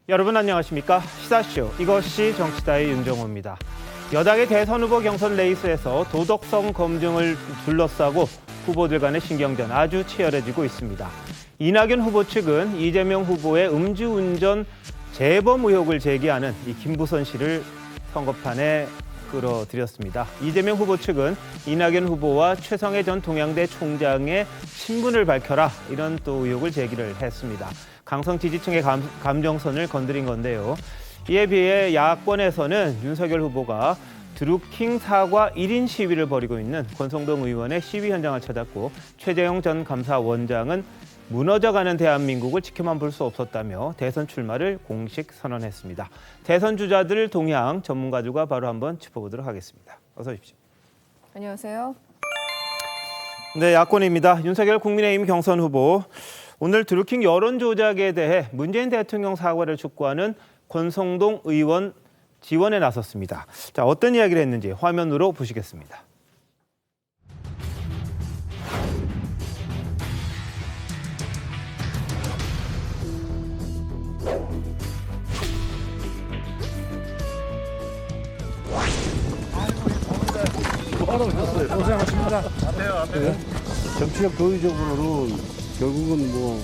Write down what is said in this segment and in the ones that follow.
여러분 안녕하십니까? 시사쇼 이것이 정치다의 윤정호입니다. 여당의 대선 후보 경선 레이스에서 도덕성 검증을 둘러싸고 후보들 간의 신경전 아주 치열해지고 있습니다. 이낙연 후보 측은 이재명 후보의 음주운전 재범 의혹을 제기하는 이 김부선 씨를 선거판에 끌어들였습니다. 이재명 후보 측은 이낙연 후보와 최성해 전 동양대 총장의 친분을 밝혀라 이런 또 의혹을 제기를 했습니다. 강성 지지층의 감정선을 건드린 건데요. 이에 비해 야권에서는 윤석열 후보가 드루킹 사과 1인 시위를 벌이고 있는 권성동 의원의 시위 현장을 찾았고 최재형 전 감사원장은 무너져가는 대한민국을 지켜만 볼 수 없었다며 대선 출마를 공식 선언했습니다. 대선 주자들 동향 전문가들과 바로 한번 짚어보도록 하겠습니다. 어서 오십시오. 안녕하세요. 네, 야권입니다. 윤석열 국민의힘 경선 후보. 오늘 드루킹 여론 조작에 대해 문재인 대통령 사과를 촉구하는 권성동 의원 지원에 나섰습니다. 자, 어떤 이야기를 했는지 화면으로 보시겠습니다. 고생하셨습니다. 네. 정치적 도의적으로는 결국은 뭐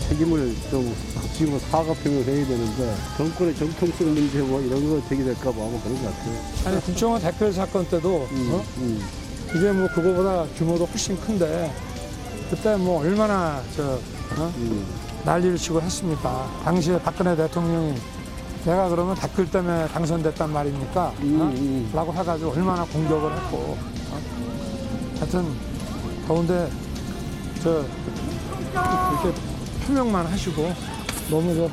책임을 좀 지고 사과 표명을 해야 되는데 정권의 정통성 문제 뭐 이런 거 제기될까 봐 아마 그런 것 같아요. 아니 국정원 댓글 사건 때도 이게 뭐 그거보다 규모도 훨씬 큰데 그때 뭐 얼마나 난리를 치고 했습니까? 당시에 박근혜 대통령이 내가 그러면 댓글 때문에 당선됐단 말입니까? 라고 해가지고 얼마나 공격을 했고 하여튼 더운데 이렇게 표명만 하시고 너무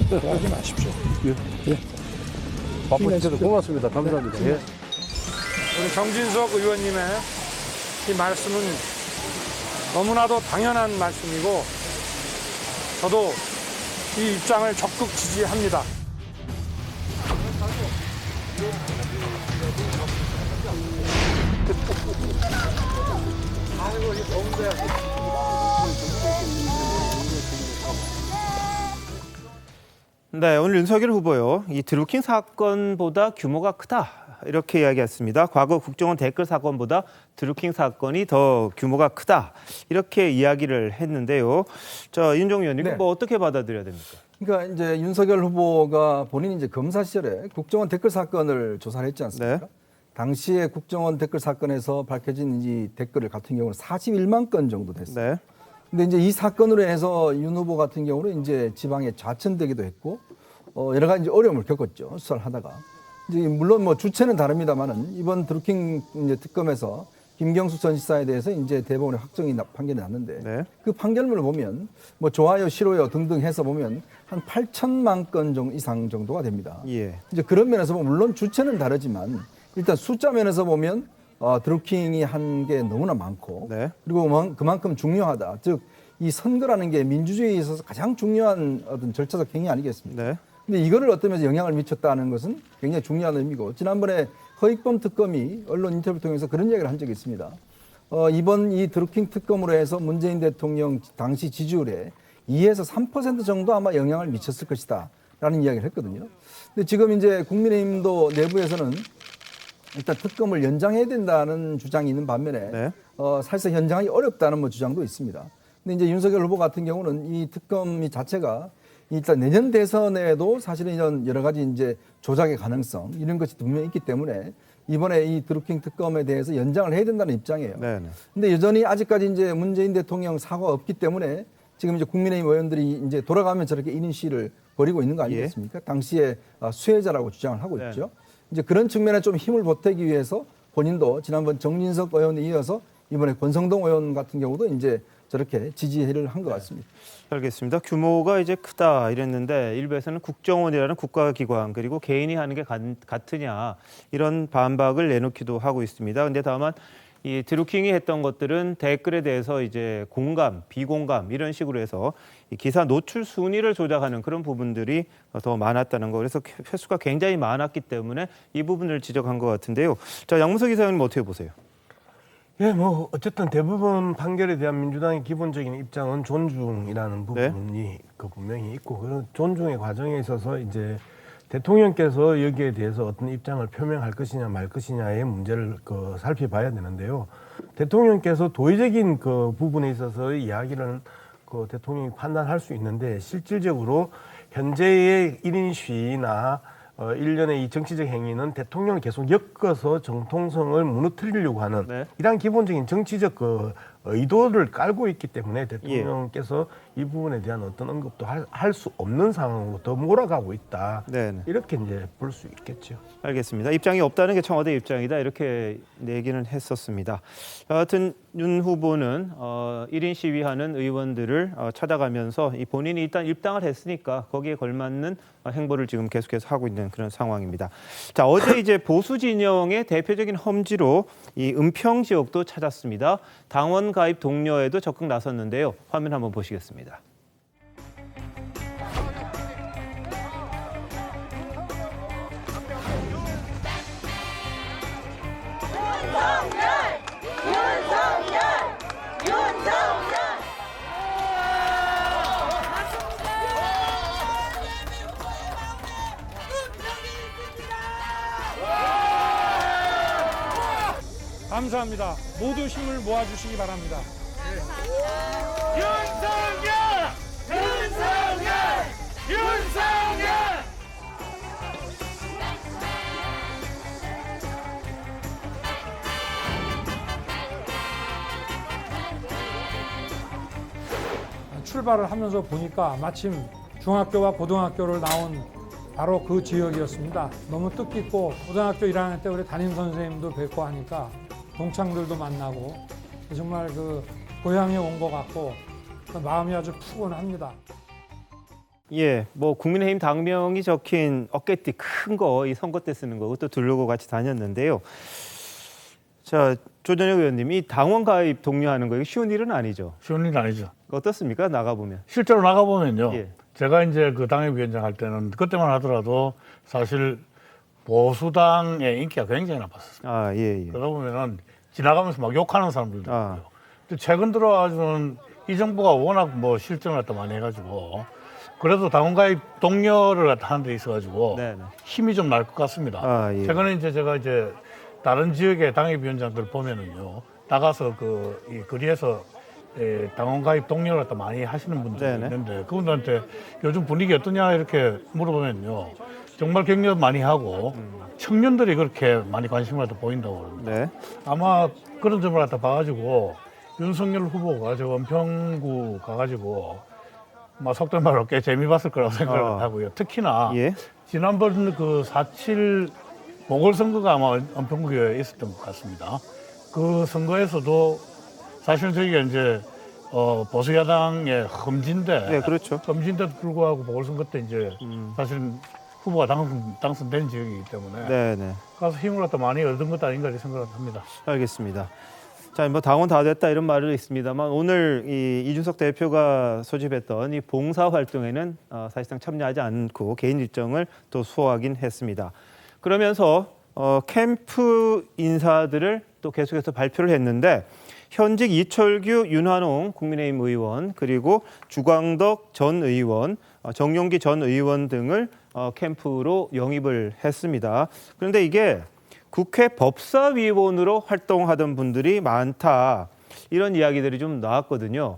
그러지 마십시오. 예. 바쁜 시간에 고맙습니다. 감사합니다. 예. 우리 정진석 의원님의 이 말씀은 너무나도 당연한 말씀이고 저도 이 입장을 적극 지지합니다. 네, 오늘 윤석열 후보요. 이 드루킹 사건보다 규모가 크다. 이렇게 이야기했습니다. 과거 국정원 댓글 사건보다 드루킹 사건이 더 규모가 크다. 이렇게 이야기를 했는데요. 자, 윤종호 의원님, 네. 뭐 어떻게 받아들여야 됩니까? 그러니까 이제 윤석열 후보가 본인이 이제 검사 시절에 국정원 댓글 사건을 조사를 했지 않습니까? 네. 당시에 국정원 댓글 사건에서 밝혀진 이 댓글 같은 경우는 41만 건 정도 됐어요. 네. 근데 이제 이 사건으로 해서 윤 후보 같은 경우는 이제 지방에 좌천되기도 했고 여러 가지 이제 어려움을 겪었죠. 수사를 하다가. 이제 물론 뭐 주체는 다릅니다만은 이번 드루킹 이제 특검에서 김경수 전 지사에 대해서 이제 대법원의 판결이 났는데 네. 그 판결문을 보면 뭐 좋아요, 싫어요 등등 해서 보면 한 8천만 건 이상 정도가 됩니다. 예. 이제 그런 면에서 보면 물론 주체는 다르지만 일단 숫자 면에서 보면 드루킹이 한 게 너무나 많고 네. 그리고 그만큼 중요하다. 즉 이 선거라는 게 민주주의에 있어서 가장 중요한 어떤 절차적 행위 아니겠습니까? 네. 근데 이거를 어떤 면에서 영향을 미쳤다는 것은 굉장히 중요한 의미고 지난번에 허익범 특검이 언론 인터뷰를 통해서 그런 이야기를 한 적이 있습니다. 이번 이 드루킹 특검으로 해서 문재인 대통령 당시 지지율에 2에서 3% 정도 아마 영향을 미쳤을 것이다 라는 이야기를 했거든요. 근데 지금 이제 국민의힘도 내부에서는 일단 특검을 연장해야 된다는 주장이 있는 반면에 네. 사실상 연장하기 어렵다는 뭐 주장도 있습니다. 근데 이제 윤석열 후보 같은 경우는 이 특검 자체가 일단 내년 대선에도 사실은 이런 여러 가지 이제 조작의 가능성 이런 것이 분명히 있기 때문에 이번에 이 드루킹 특검에 대해서 연장을 해야 된다는 입장이에요. 네. 네. 근데 여전히 아직까지 이제 문재인 대통령 사과가 없기 때문에 지금 이제 국민의힘 의원들이 이제 돌아가면 저렇게 1인 시위를 벌이고 있는 거 아니겠습니까? 당시에 수혜자라고 주장을 하고 네. 있죠. 이제 그런 측면에 좀 힘을 보태기 위해서 본인도 지난번 정진석 의원에 이어서 이번에 권성동 의원 같은 경우도 이제 저렇게 지지를 한 것 같습니다. 알겠습니다. 규모가 이제 크다 이랬는데 일부에서는 국정원이라는 국가기관 그리고 개인이 하는 게 같으냐 이런 반박을 내놓기도 하고 있습니다. 근데 다만 이 드루킹이 했던 것들은 댓글에 대해서 이제 공감, 비공감 이런 식으로 해서 이 기사 노출 순위를 조작하는 그런 부분들이 더 많았다는 거. 그래서 횟수가 굉장히 많았기 때문에 이 부분을 지적한 것 같은데요. 자, 양문석 기자님 어떻게 보세요? 예, 뭐 어쨌든 대부분 판결에 대한 민주당의 기본적인 입장은 존중이라는 부분이 그 분명히 있고 그런 존중의 과정에 있어서 이제 대통령께서 여기에 대해서 어떤 입장을 표명할 것이냐 말 것이냐의 문제를 살펴봐야 되는데요. 대통령께서 도의적인 그 부분에 있어서의 이야기를 그 대통령이 판단할 수 있는데 실질적으로 현재의 1인 시위나 일련의 이 정치적 행위는 대통령을 계속 엮어서 정통성을 무너뜨리려고 하는 네. 이러한 기본적인 정치적 그 의도를 깔고 있기 때문에 대통령께서 이 부분에 대한 어떤 언급도 할 수 없는 상황으로 더 몰아가고 있다. 네네. 이렇게 이제 볼 수 있겠죠. 알겠습니다. 입장이 없다는 게 청와대 입장이다 이렇게 얘기는 했었습니다. 여하튼 윤 후보는 1인 시위하는 의원들을 찾아가면서 이 본인이 일단 입당을 했으니까 거기에 걸맞는 행보를 지금 계속해서 하고 있는 그런 상황입니다. 자, 어제 이제 보수 진영의 대표적인 험지로 이 은평 지역도 찾았습니다. 당원 가입 독려에도 적극 나섰는데요. 화면 한번 보시겠습니다. 감사합니다. 모두 힘을 모아주시기 바랍니다. 출발을 하면서 보니까 마침 중학교와 고등학교를 나온 바로 그 지역이었습니다. 너무 뜻깊고 고등학교 1학년 때 우리 담임 선생님도 뵙고 하니까 동창들도 만나고 정말 그 고향에 온 것 같고 마음이 아주 푸근합니다. 예, 뭐 국민의힘 당명이 적힌 어깨띠 큰 거 이 선거 때 쓰는 거 또 두르고 같이 다녔는데요. 자, 조전혁 의원님, 이 당원 가입 독려하는 거 이거 쉬운 일은 아니죠? 쉬운 일 아니죠. 어떻습니까? 나가 보면. 실제로 나가보면요. 예. 제가 이제 그 당협위원장 할 때는 그때만 하더라도 사실 보수당의 인기가 굉장히 나빴었어요. 아, 예, 예. 그러다 보면은 지나가면서 막 욕하는 사람들도 아. 있고요. 근데 최근 들어와서는 이 정부가 워낙 뭐 실정을 갖다 많이 해가지고 그래도 당원가입 독려를 갖다 하는 데 있어가지고 네, 네. 힘이 좀 날 것 같습니다. 아, 예. 최근에 이제 제가 이제 다른 지역의 당협위원장들 보면은요 나가서 이 거리에서 당원가입 독려를 갖다 많이 하시는 분들이 네네. 있는데 그분들한테 요즘 분위기 어떠냐 이렇게 물어보면요 정말 격려 많이 하고 청년들이 그렇게 많이 관심을 갖다 보인다고 그럽니다. 네. 아마 그런 점을 갖다 봐가지고 윤석열 후보가 저 은평구 가가지고 막 속된 말로 꽤 재미봤을 거라고 생각을 하고요. 특히나 예. 지난번 그 4.7 보궐선거가 아마 은평구에 있었던 것 같습니다. 그 선거에서도 사실 저희가 이제 보수 야당의 험지인데, 네, 그렇죠. 험지인데도 불구하고 보궐선거 때 이제 사실 후보가 당선된 지역이기 때문에 네, 네. 가서 힘을 갖다 많이 얻은 것 아닌가 이렇게 생각을 합니다. 알겠습니다. 자, 뭐 당원 다 됐다 이런 말은 있습니다만 오늘 이준석 대표가 소집했던 이 봉사 활동에는 사실상 참여하지 않고 개인 일정을 또 소화하긴 했습니다. 그러면서 캠프 인사들을 또 계속해서 발표를 했는데 현직 이철규, 윤환홍 국민의힘 의원 그리고 주광덕 전 의원, 정용기 전 의원 등을 캠프로 영입을 했습니다. 그런데 이게 국회 법사위원으로 활동하던 분들이 많다. 이런 이야기들이 좀 나왔거든요.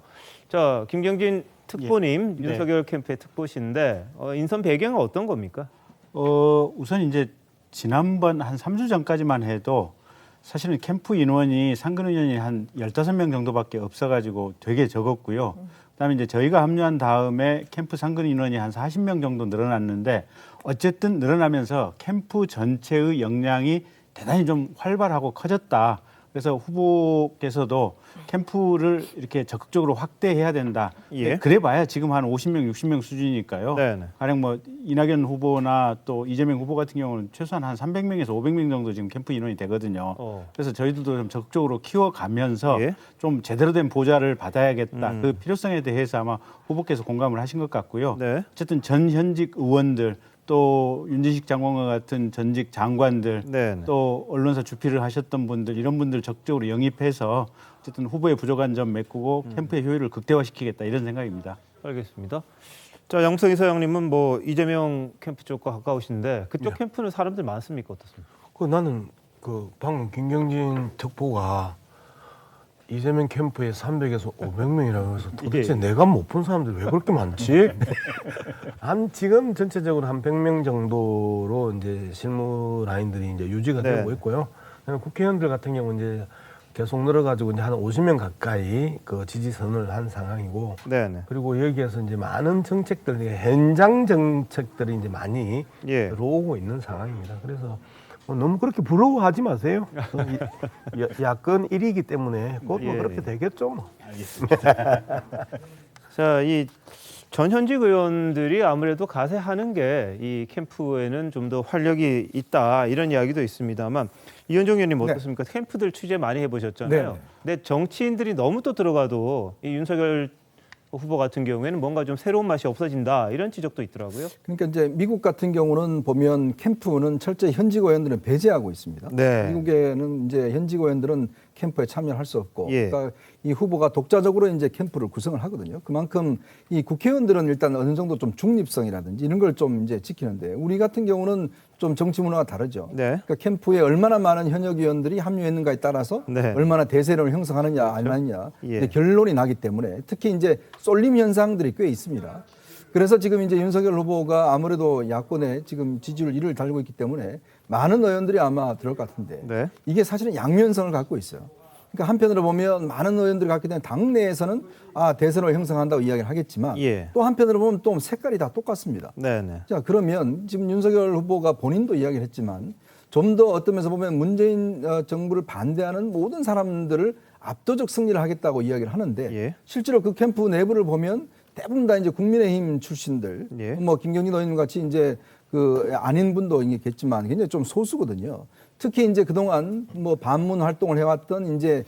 자, 김경진 특보님, 네. 윤석열 캠프의 특보신데 인선 배경은 어떤 겁니까? 우선 이제 지난번 한 3주 전까지만 해도 사실은 캠프 인원이 상근 의원이 한 15명 정도밖에 없어가지고 되게 적었고요. 그다음에 이제 저희가 합류한 다음에 캠프 상근 인원이 한 40명 정도 늘어났는데 어쨌든 늘어나면서 캠프 전체의 역량이 대단히 좀 활발하고 커졌다. 그래서 후보께서도 캠프를 이렇게 적극적으로 확대해야 된다. 예. 그래봐야 지금 한 50명, 60명 수준이니까요. 네네. 가령 뭐 이낙연 후보나 또 이재명 후보 같은 경우는 최소한 한 300명에서 500명 정도 지금 캠프 인원이 되거든요. 그래서 저희들도 좀 적극적으로 키워가면서 예. 좀 제대로 된 보좌를 받아야겠다. 그 필요성에 대해서 아마 후보께서 공감을 하신 것 같고요. 네. 어쨌든 전 현직 의원들 또 윤진식 장관과 같은 전직 장관들 네. 또 언론사 주필을 하셨던 분들 이런 분들 적극적으로 영입해서 어쨌든 후보의 부족한 점 메꾸고 캠프의 효율을 극대화시키겠다 이런 생각입니다. 알겠습니다. 자, 양성희 사장님은 뭐 이재명 캠프 쪽과 가까우신데 그쪽 네. 캠프는 사람들 많습니까? 어떻습니까? 나는 방금 김경진 특보가 이재명 캠프에 300에서 500명이라고 해서 도대체 내가 못 본 사람들 왜 그렇게 많지? 지금 전체적으로 한 100명 정도로 이제 실무 라인들이 이제 유지가 네. 되고 있고요. 국회의원들 같은 경우 이제 계속 늘어가지고 이제 한 50명 가까이 그 지지선을 한 상황이고, 네네. 그리고 여기에서 이제 많은 정책들, 현장 정책들이 이제 많이 예. 들어오고 있는 상황입니다. 그래서 너무 그렇게 부러워하지 마세요. 야권 1위이기 때문에 곧 뭐 예, 그렇게 예. 되겠죠. 뭐. 자, 이 전현직 의원들이 아무래도 가세하는 게 이 캠프에는 좀 더 활력이 있다 이런 이야기도 있습니다만 이현종 의원님 어떻습니까? 캠프들 취재 많이 해보셨잖아요. 네. 근데 정치인들이 너무 또 들어가도 이 윤석열 후보 같은 경우에는 뭔가 좀 새로운 맛이 없어진다 이런 지적도 있더라고요. 그러니까 이제 미국 같은 경우는 보면 캠프는 철저히 현직 의원들은 배제하고 있습니다. 네. 미국에는 이제 현직 의원들은 캠프에 참여할 수 없고, 예. 그러니까 이 후보가 독자적으로 이제 캠프를 구성을 하거든요. 그만큼 이 국회의원들은 일단 어느 정도 좀 중립성이라든지 이런 걸 좀 이제 지키는데 우리 같은 경우는 좀 정치 문화가 다르죠. 네. 그러니까 캠프에 얼마나 많은 현역 의원들이 합류했는가에 따라서 네. 얼마나 대세를 형성하느냐 안 하느냐 예. 이제 결론이 나기 때문에 특히 이제 쏠림 현상들이 꽤 있습니다. 그래서 지금 이제 윤석열 후보가 아무래도 야권에 지금 지지율 1위를 달고 있기 때문에 많은 의원들이 아마 들어올 것 같은데 네. 이게 사실은 양면성을 갖고 있어요. 그러니까 한편으로 보면 많은 의원들이 갖게 되면 당내에서는 대선을 형성한다고 이야기를 하겠지만 예. 또 한편으로 보면 또 색깔이 다 똑같습니다. 네네. 자, 그러면 지금 윤석열 후보가 본인도 이야기를 했지만 좀 더 어떤 면에서 보면 문재인 정부를 반대하는 모든 사람들을 압도적 승리를 하겠다고 이야기를 하는데 예. 실제로 그 캠프 내부를 보면 대부분 다 이제 국민의힘 출신들, 예. 뭐 김경진 의원님 같이 이제 그 아닌 분도 있겠지만 굉장히 좀 소수거든요. 특히 이제 그동안 뭐 반문 활동을 해왔던 이제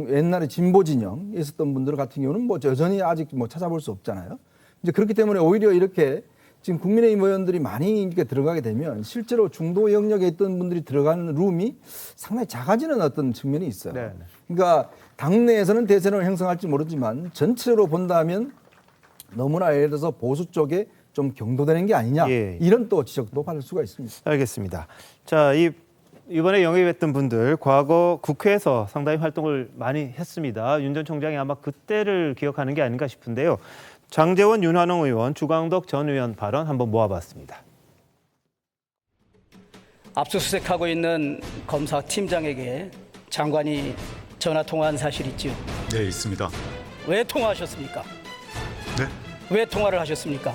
옛날에 진보 진영에 있었던 분들 같은 경우는 뭐 여전히 아직 뭐 찾아볼 수 없잖아요. 이제 그렇기 때문에 오히려 이렇게 지금 국민의힘 의원들이 많이 이렇게 들어가게 되면 실제로 중도 영역에 있던 분들이 들어가는 룸이 상당히 작아지는 어떤 측면이 있어요. 네. 그러니까 당내에서는 대세를 형성할지 모르지만 전체로 본다면 너무나 예를 들어서 보수 쪽에 좀 경도되는 게 아니냐 예. 이런 또 지적도 받을 수가 있습니다. 알겠습니다. 자, 이번에 영입했던 분들 과거 국회에서 상당히 활동을 많이 했습니다. 윤 전 총장이 아마 그때를 기억하는 게 아닌가 싶은데요. 장제원, 윤환홍 의원, 주광덕 전 의원 발언 한번 모아봤습니다. 압수수색하고 있는 검사팀장에게 장관이 전화 통화한 사실 있죠? 네, 있습니다. 왜 통화하셨습니까? 네? 왜 통화를 하셨습니까?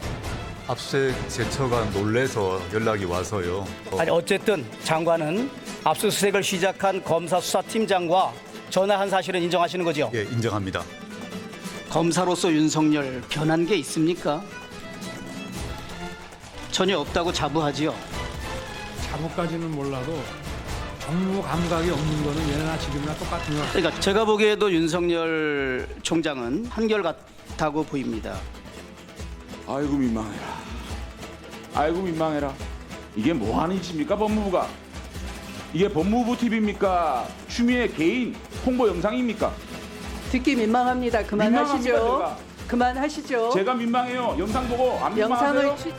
압수수색 제처가 놀래서 연락이 와서요. 아니 어쨌든 장관은 압수수색을 시작한 검사수사팀장과 전화한 사실은 인정하시는 거죠? 예, 인정합니다. 검사로서 윤석열 변한 게 있습니까? 전혀 없다고 자부하지요. 자부까지는 몰라도 정무 감각이 없는 거는 예나 지금이나 똑같은 것 같아요. 그러니까 제가 보기에도 윤석열 총장은 한결같다고 보입니다. 아이고 민망해라. 아이고 민망해라. 이게 뭐 하는 짓입니까 법무부가? 이게 법무부 TV입니까? 추미애 개인 홍보 영상입니까? 듣기 민망합니다. 그만하시죠. 민망합니다, 그만하시죠. 제가 민망해요. 영상 보고 안 민망하세요? 영상을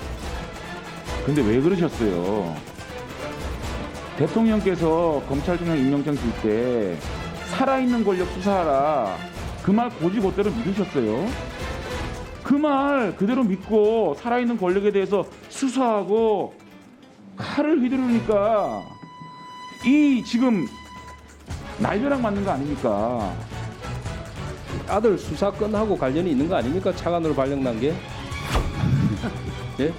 근데 왜 그러셨어요? 대통령께서 검찰총장 임명장 줄 때 살아있는 권력 수사하라. 그 말 고지고대로 믿으셨어요? 그 말 그대로 믿고 살아있는 권력에 대해서 수사하고 칼을 휘두르니까 이 지금 날벼락 맞는 거 아닙니까? 아들 수사건하고 관련이 있는 거 아닙니까? 차관으로 발령난 게? 예?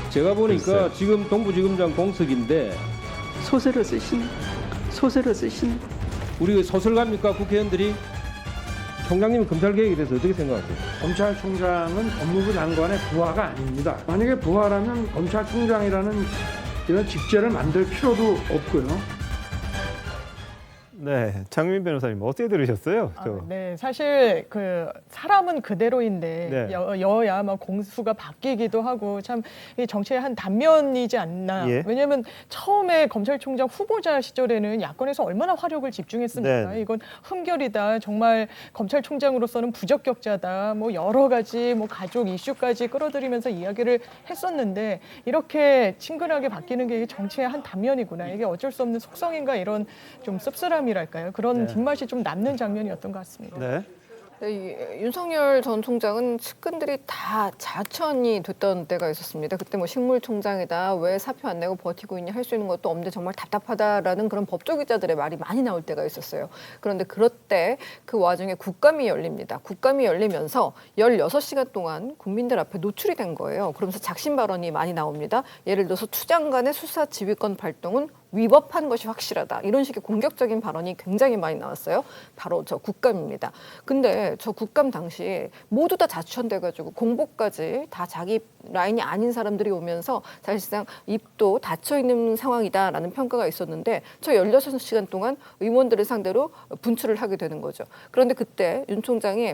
제가 보니까 글쎄. 지금 동부지검장 공석인데 소설을 쓰신 우리 소설가입니까 국회의원들이? 총장님은 검찰개혁에 대해서 어떻게 생각하세요? 검찰총장은 법무부 장관의 부하가 아닙니다. 만약에 부하라면 검찰총장이라는 이런 직제를 만들 필요도 없고요. 네, 장민 변호사님 어떻게 들으셨어요? 네, 사실 그 사람은 그대로인데 네. 여야 막 공수가 바뀌기도 하고 참 이 정치의 한 단면이지 않나. 예. 왜냐하면 처음에 검찰총장 후보자 시절에는 야권에서 얼마나 화력을 집중했습니까? 네. 이건 흠결이다. 정말 검찰총장으로서는 부적격자다. 뭐 여러 가지 뭐 가족 이슈까지 끌어들이면서 이야기를 했었는데 이렇게 친근하게 바뀌는 게 정치의 한 단면이구나. 이게 어쩔 수 없는 속성인가 이런 좀 씁쓸함이랄까요? 그런 네. 뒷맛이 좀 남는 장면이었던 것 같습니다. 네. 네, 윤석열 전 총장은 측근들이 다 자천이 됐던 때가 있었습니다. 그때 뭐 식물총장이다, 왜 사표 안 내고 버티고 있냐 할 수 있는 것도 없는데 정말 답답하다라는 그런 법조기자들의 말이 많이 나올 때가 있었어요. 그런데 그럴 때 그 와중에 국감이 열립니다. 국감이 열리면서 16시간 동안 국민들 앞에 노출이 된 거예요. 그러면서 작심 발언이 많이 나옵니다. 예를 들어서 추 장관의 수사 지휘권 발동은 위법한 것이 확실하다. 이런 식의 공격적인 발언이 굉장히 많이 나왔어요. 바로 저 국감입니다. 근데 저 국감 당시에 모두 다 자천돼가지고 공보까지 다 자기 라인이 아닌 사람들이 오면서 사실상 입도 닫혀 있는 상황이다라는 평가가 있었는데 저 16시간 동안 의원들을 상대로 분출을 하게 되는 거죠. 그런데 그때 윤 총장이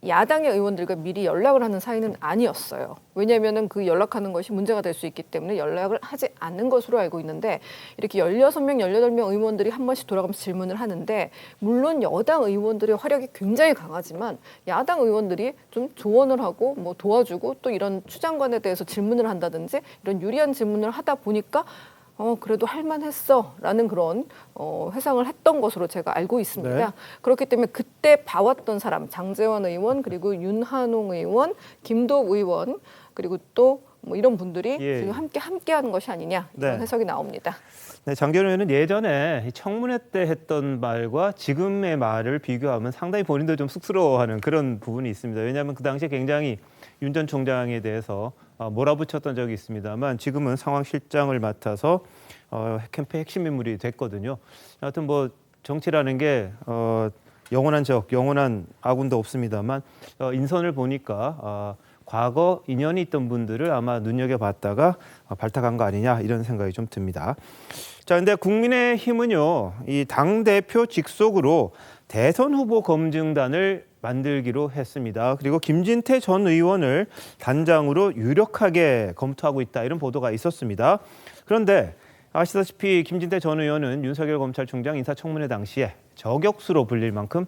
야당의 의원들과 미리 연락을 하는 사이는 아니었어요. 왜냐하면 그 연락하는 것이 문제가 될 수 있기 때문에 연락을 하지 않는 것으로 알고 있는데 이렇게 16명, 18명 의원들이 한 번씩 돌아가면서 질문을 하는데 물론 여당 의원들의 화력이 굉장히 강하지만 야당 의원들이 좀 조언을 하고 뭐 도와주고 또 이런 추 장관에 대해서 질문을 한다든지 이런 유리한 질문을 하다 보니까 그래도 할만했어라는 그런 회상을 했던 것으로 제가 알고 있습니다. 네. 그렇기 때문에 그때 봐왔던 사람 장제원 의원 그리고 윤한홍 의원, 김도욱 의원 그리고 또 뭐 이런 분들이 지금 함께하는 것이 아니냐 이런 네. 해석이 나옵니다. 네, 장기현 의원은 예전에 청문회 때 했던 말과 지금의 말을 비교하면 상당히 본인도 좀 쑥스러워하는 그런 부분이 있습니다. 왜냐하면 그 당시에 굉장히 윤 전 총장에 대해서 몰아붙였던 적이 있습니다만 지금은 상황실장을 맡아서 캠프의 핵심 인물이 됐거든요. 하여튼 뭐 정치라는 게 영원한 적, 영원한 아군도 없습니다만 인선을 보니까 과거 인연이 있던 분들을 아마 눈여겨봤다가 발탁한 거 아니냐 이런 생각이 좀 듭니다. 자, 근데 국민의힘은요, 이 당대표 직속으로 대선 후보 검증단을 만들기로 했습니다. 그리고 김진태 전 의원을 단장으로 유력하게 검토하고 있다 이런 보도가 있었습니다. 그런데 아시다시피 김진태 전 의원은 윤석열 검찰총장 인사청문회 당시에 저격수로 불릴 만큼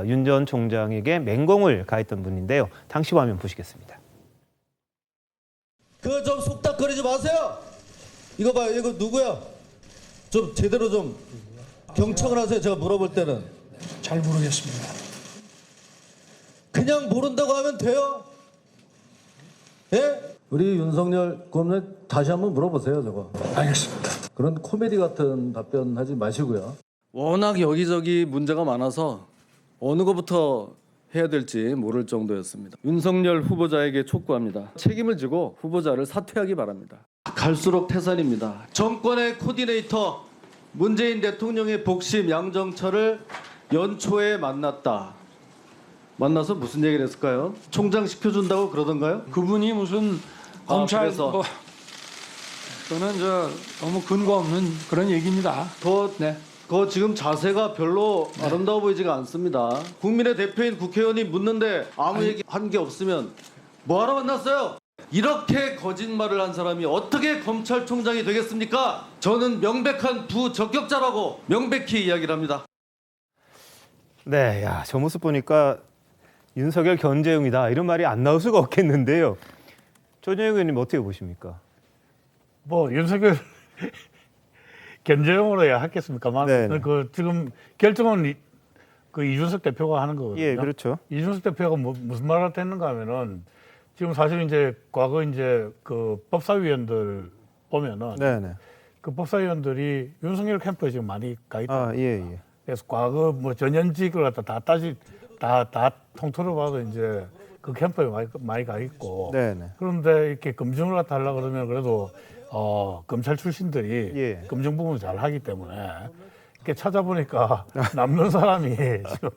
윤 전 총장에게 맹공을 가했던 분인데요. 당시 화면 보시겠습니다. 그거 좀 속닥거리지 마세요. 이거 봐요. 이거 누구야? 좀 제대로 좀 경청을 하세요. 제가 물어볼 때는. 잘 모르겠습니다. 그냥 모른다고 하면 돼요? 예? 우리 윤석열 검사 다시 한번 물어보세요. 저거. 알겠습니다. 그런 코미디 같은 답변 하지 마시고요. 워낙 여기저기 문제가 많아서 어느 것부터 해야 될지 모를 정도였습니다. 윤석열 후보자에게 촉구합니다. 책임을 지고 후보자를 사퇴하기 바랍니다. 갈수록 태산입니다. 정권의 코디네이터 문재인 대통령의 복심 양정철을 연초에 만났다. 만나서 무슨 얘기를 했을까요? 총장 시켜준다고 그러던가요? 그분이 무슨 검찰 그래서. 뭐 그거는 너무 근거 없는 그런 얘기입니다. 그거 지금 자세가 별로 아름다워 보이지가 않습니다. 국민의 대표인 국회의원이 묻는데 아무 얘기 한 게 없으면 뭐하러 만났어요? 이렇게 거짓말을 한 사람이 어떻게 검찰총장이 되겠습니까? 저는 명백한 부적격자라고 명백히 이야기를 합니다. 네, 야, 저 모습 보니까 윤석열 견제용이다 이런 말이 안 나올 수가 없겠는데요. 조정혁 의원님 어떻게 보십니까? 뭐 윤석열 견제용으로 해야 하겠습니까만 네네. 그 지금 결정은 그 이준석 대표가 하는 거거든요. 예, 그렇죠. 이준석 대표가 무슨 말을 했는가 하면은 지금 사실 이제 과거 이제 그 법사위원들 보면은 네네. 그 법사위원들이 윤석열 캠프에 지금 많이 가 있다. 예. 그래서 과거 뭐 전현직을 갖다 다 통틀어 봐도 이제 그 캠프에 많이 가 있고. 네네. 그런데 이렇게 검증을 갖다 하려고 그러면 그래도 검찰 출신들이 검증 부분을 잘 하기 때문에 이렇게 찾아보니까 남는 사람이 지금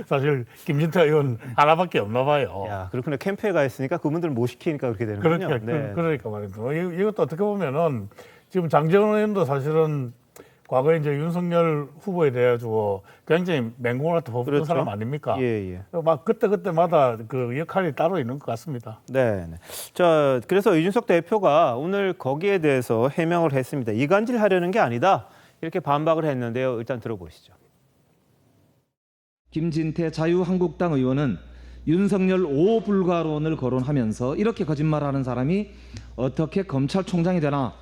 사실 김진태 의원 하나밖에 없나 봐요. 야, 그렇구나. 캠프에 가 있으니까 그분들을 못 시키니까 그렇게 되는군요. 그러니까 말입니다. 이것도 어떻게 보면은 지금 장제원 의원도 사실은 과거에 이제 윤석열 후보에 대해 가지고 굉장히 맹공을 갖다 뽑던 그렇죠. 사람 아닙니까? 예. 막 그때마다 그 역할이 따로 있는 것 같습니다. 네. 자, 그래서 이준석 대표가 오늘 거기에 대해서 해명을 했습니다. 이간질하려는 게 아니다. 이렇게 반박을 했는데요. 일단 들어보시죠. 김진태 자유한국당 의원은 윤석열 5 불가론을 거론하면서 이렇게 거짓말하는 사람이 어떻게 검찰총장이 되나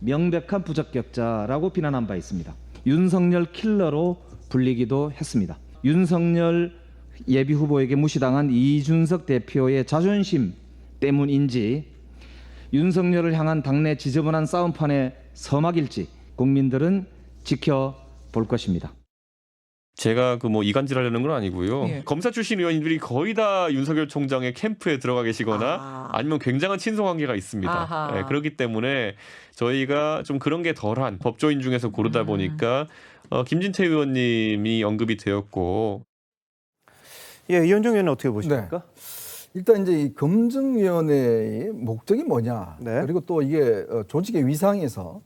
명백한 부적격자라고 비난한 바 있습니다. 윤석열 킬러로 불리기도 했습니다. 윤석열 예비후보에게 무시당한 이준석 대표의 자존심 때문인지 윤석열을 향한 당내 지저분한 싸움판의 서막일지 국민들은 지켜볼 것입니다. 제가 그 뭐 이간질하려는 건 아니고요. 예. 검사 출신 의원님들이 거의 다 윤석열 총장의 캠프에 들어가 계시거나 아니면 굉장한 친소 관계가 있습니다. 네, 그렇기 때문에 저희가 좀 그런 게 덜한 법조인 중에서 고르다 보니까 김진태 의원님이 언급이 되었고. 예, 이현종 의원은 어떻게 보십니까? 일단 이제 이 검증위원회의 목적이 뭐냐, 그리고 또 이게 조직의 위상에서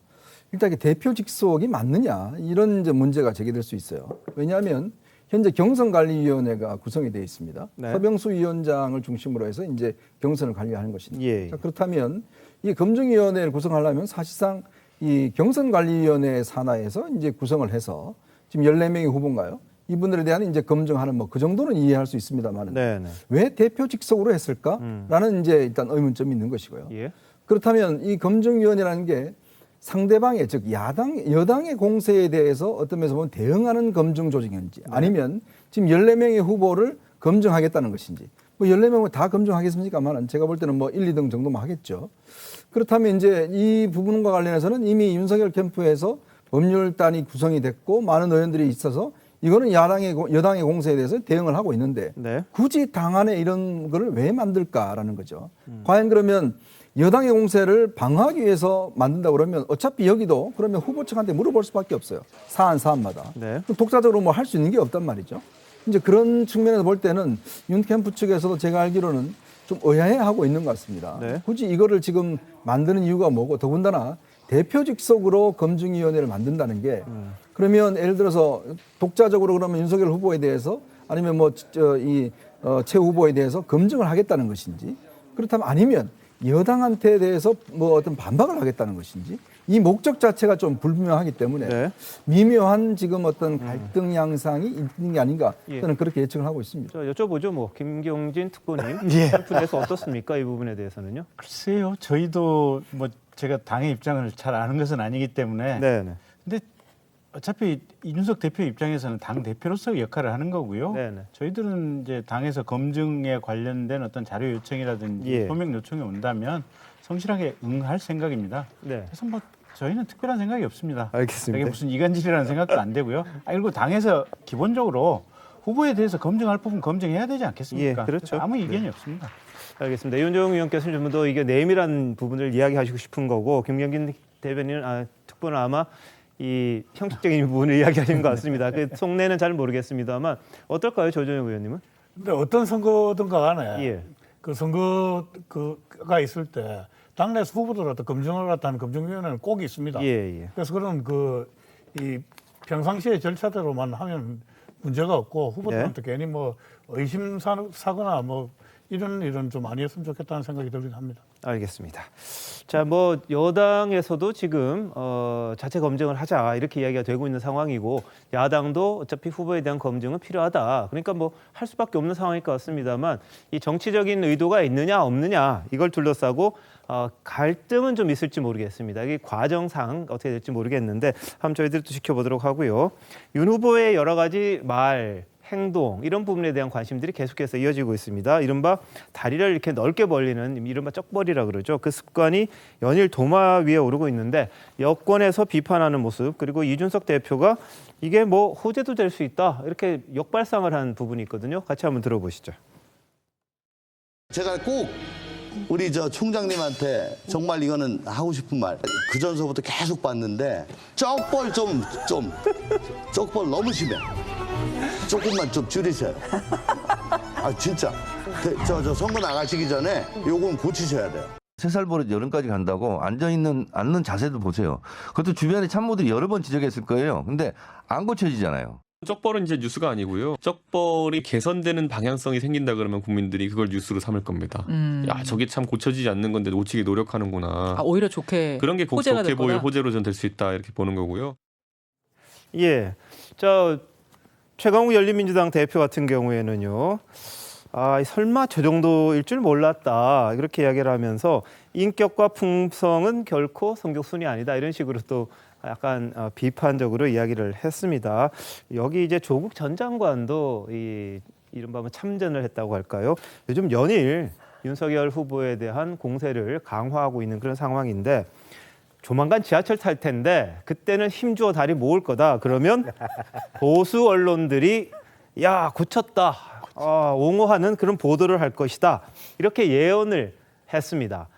일단 이게 대표 직속이 맞느냐 이런 이제 문제가 제기될 수 있어요. 왜냐하면 현재 경선관리위원회가 구성이 되어 있습니다. 서병수 위원장을 중심으로 해서 이제 경선을 관리하는 것입니다. 자, 그렇다면 이 검증위원회를 구성하려면 사실상 이 경선관리위원회 산하에서 이제 구성을 해서 지금 14명의 후보인가요? 이분들에 대한 이제 검증하는 뭐 그 정도는 이해할 수 있습니다만 왜 대표 직속으로 했을까라는 이제 일단 의문점이 있는 것이고요. 그렇다면 이 검증위원회라는 게 상대방의 즉 여당의 공세에 대해서 어떤 면에서 보면 대응하는 검증 조직인지 아니면 지금 14명의 후보를 검증하겠다는 것인지 뭐 14명을 다 검증하겠습니까만 제가 볼 때는 뭐 1, 2등 정도만 하겠죠. 그렇다면 이제 이 부분과 관련해서는 이미 윤석열 캠프에서 법률단이 구성이 됐고 많은 의원들이 있어서 이거는 여당의 공세에 대해서 대응을 하고 있는데 굳이 당 안에 이런 거를 왜 만들까라는 거죠. 과연 그러면 여당의 공세를 방어하기 위해서 만든다 그러면 어차피 여기도 그러면 후보 측한테 물어볼 수밖에 없어요. 사안마다. 독자적으로 뭐 할 수 있는 게 없단 말이죠. 이제 그런 측면에서 볼 때는 윤 캠프 측에서도 제가 알기로는 좀 의아해하고 있는 것 같습니다. 굳이 이거를 지금 만드는 이유가 뭐고 더군다나 대표 직속으로 검증위원회를 만든다는 게 그러면 예를 들어서 독자적으로 그러면 윤석열 후보에 대해서 아니면 뭐 최 후보에 대해서 검증을 하겠다는 것인지 그렇다면 아니면 여당한테 대해서 뭐 어떤 반박을 하겠다는 것인지 이 목적 자체가 좀 불분명하기 때문에 미묘한 지금 어떤 갈등 양상이 있는 게 아닌가 저는 그렇게 예측을 하고 있습니다. 여쭤보죠. 뭐 김경진 특보님 캠프에서 어떻습니까? 이 부분에 대해서는요? 글쎄요. 저희도 뭐 제가 당의 입장을 잘 아는 것은 아니기 때문에 근데 어차피 이준석 대표 입장에서는 당 대표로서 역할을 하는 거고요. 저희들은 이제 당에서 검증에 관련된 어떤 자료 요청이라든지 소명 요청이 온다면 성실하게 응할 생각입니다. 그래서 뭐 저희는 특별한 생각이 없습니다. 알겠습니다. 이게 무슨 이간질이라는 생각도 안 되고요. 그리고 당에서 기본적으로 후보에 대해서 검증할 부분 검증해야 되지 않겠습니까? 그렇죠. 아무 이견이 없습니다. 알겠습니다. 이현종 의원께서는 좀 더 이게 내밀한 부분을 이야기하시고 싶은 거고 김경진 대변인 특보는 아마 이 형식적인 부분을 이야기하시는 것 같습니다. 그 속내는 잘 모르겠습니다만 어떨까요, 조정혁 의원님은? 근데 어떤 선거든가 간에 그 선거가 있을 때 당내에서 후보들 갖다 검증을 갖다 하는 검증위원회는 꼭 있습니다. 그래서 그런 이 평상시의 절차대로만 하면 문제가 없고 후보들한테 괜히 뭐 의심 사거나 뭐 이런 일은 좀 아니었으면 좋겠다는 생각이 들긴 합니다. 알겠습니다. 자, 뭐 여당에서도 지금 자체 검증을 하자 이렇게 이야기가 되고 있는 상황이고 야당도 어차피 후보에 대한 검증은 필요하다. 그러니까 뭐 할 수밖에 없는 상황일 것 같습니다만 이 정치적인 의도가 있느냐 없느냐 이걸 둘러싸고 갈등은 좀 있을지 모르겠습니다. 이 과정상 어떻게 될지 모르겠는데 한번 저희들도 지켜보도록 하고요. 윤 후보의 여러 가지 말 행동 이런 부분에 대한 관심들이 계속해서 이어지고 있습니다. 이른바 다리를 이렇게 넓게 벌리는 이른바 쩍벌이라 그러죠. 그 습관이 연일 도마 위에 오르고 있는데 여권에서 비판하는 모습 그리고 이준석 대표가 이게 뭐 호재도 될 수 있다 이렇게 역발상을 한 부분이 있거든요. 같이 한번 들어보시죠. 제가 꼭 우리 총장님한테 정말 이거는 하고 싶은 말. 그 전서부터 계속 봤는데 쩍벌 쩍벌 너무 심해. 조금만 좀 줄이세요. 아 진짜 저 선거 나가시기 전에 요건 고치셔야 돼요. 쇠살 버릇 여름까지 간다고 앉는 자세도 보세요. 그것도 주변에 참모들이 여러 번 지적했을 거예요. 근데 안 고쳐지잖아요. 쩍벌은 이제 뉴스가 아니고요. 쩍벌이 개선되는 방향성이 생긴다 그러면 국민들이 그걸 뉴스로 삼을 겁니다. 야, 저게 참 고쳐지지 않는 건데 놓치게 노력하는구나. 아, 오히려 좋게 그런 게 호재가 좋게 될 거다. 보일 호재로 전 될 수 있다 이렇게 보는 거고요. 예, 최강욱 열린민주당 대표 같은 경우에는요. 설마 저 정도일 줄 몰랐다 이렇게 이야기를 하면서 인격과 품성은 결코 성적순이 아니다 이런 식으로 또 약간 비판적으로 이야기를 했습니다. 여기 이제 조국 전 장관도 이른바 참전을 했다고 할까요? 요즘 연일 윤석열 후보에 대한 공세를 강화하고 있는 그런 상황인데 조만간 지하철 탈 텐데 그때는 힘주어 다리 모을 거다. 그러면 보수 언론들이 야 고쳤다. 옹호하는 그런 보도를 할 것이다. 이렇게 예언을 했습니다.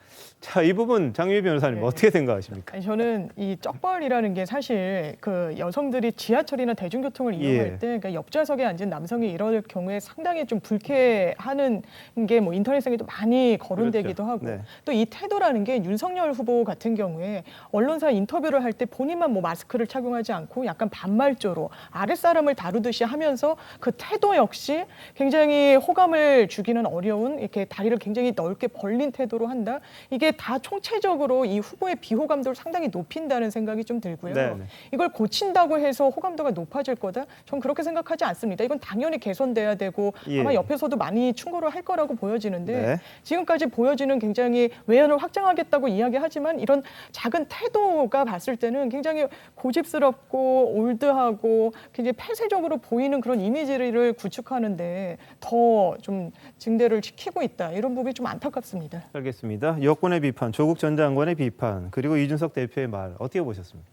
자, 이 부분 장유미 변호사님 어떻게 생각하십니까? 아니, 저는 이 쩍벌이라는 게 사실 그 여성들이 지하철이나 대중교통을 이용할 때 그러니까 옆좌석에 앉은 남성이 이럴 경우에 상당히 좀 불쾌하는 게 뭐 인터넷상에도 많이 거론되기도 하고 또 이 태도라는 게 윤석열 후보 같은 경우에 언론사 인터뷰를 할 때 본인만 뭐 마스크를 착용하지 않고 약간 반말조로 아랫사람을 다루듯이 하면서 그 태도 역시 굉장히 호감을 주기는 어려운 이렇게 다리를 굉장히 넓게 벌린 태도로 한다. 이게 다 총체적으로 이 후보의 비호감도를 상당히 높인다는 생각이 좀 들고요. 네네. 이걸 고친다고 해서 호감도가 높아질 거다? 전 그렇게 생각하지 않습니다. 이건 당연히 개선돼야 되고 아마 옆에서도 많이 충고를 할 거라고 보여지는데 지금까지 보여지는 굉장히 외연을 확장하겠다고 이야기하지만 이런 작은 태도가 봤을 때는 굉장히 고집스럽고 올드하고 굉장히 폐쇄적으로 보이는 그런 이미지를 구축하는데 더 좀 증대를 시키고 있다. 이런 부분이 좀 안타깝습니다. 알겠습니다. 여권의 비판, 조국 전 장관의 비판, 그리고 이준석 대표의 말 어떻게 보셨습니까?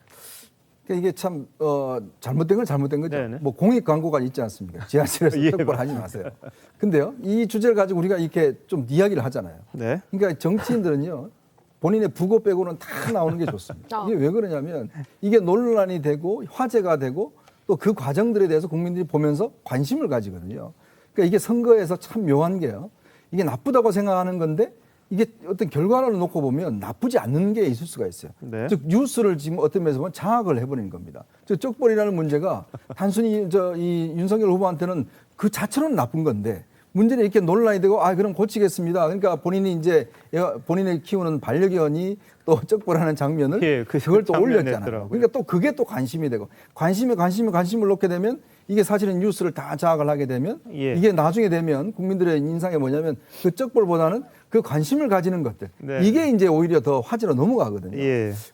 이게 참 잘못된 건 잘못된 거죠. 뭐 공익 광고가 있지 않습니까? 지하철에서 쩍벌하지 마세요. 근데요, 이 주제를 가지고 우리가 이렇게 좀 이야기를 하잖아요. 그러니까 정치인들은요, 본인의 부고 빼고는 다 나오는 게 좋습니다. 이게 왜 그러냐면 이게 논란이 되고 화제가 되고 또 그 과정들에 대해서 국민들이 보면서 관심을 가지거든요. 그러니까 이게 선거에서 참 묘한 게요. 이게 나쁘다고 생각하는 건데 이게 어떤 결과를 놓고 보면 나쁘지 않는 게 있을 수가 있어요. 즉 뉴스를 지금 어떤 면에서 보면 장악을 해버리는 겁니다. 즉 쩍벌이라는 문제가 단순히 이 윤석열 후보한테는 그 자체로는 나쁜 건데 문제는 이렇게 논란이 되고 그럼 고치겠습니다. 그러니까 본인이 이제 본인이 키우는 반려견이 또 쩍벌하는 장면을 그걸 또 올렸잖아요. 그러니까 또 그게 또 관심이 되고 관심을 놓게 되면 이게 사실은 뉴스를 다 장악을 하게 되면 이게 나중에 되면 국민들의 인상이 뭐냐면 그 쩍벌보다는 그 관심을 가지는 것들 이게 이제 오히려 더 화제로 넘어가거든요.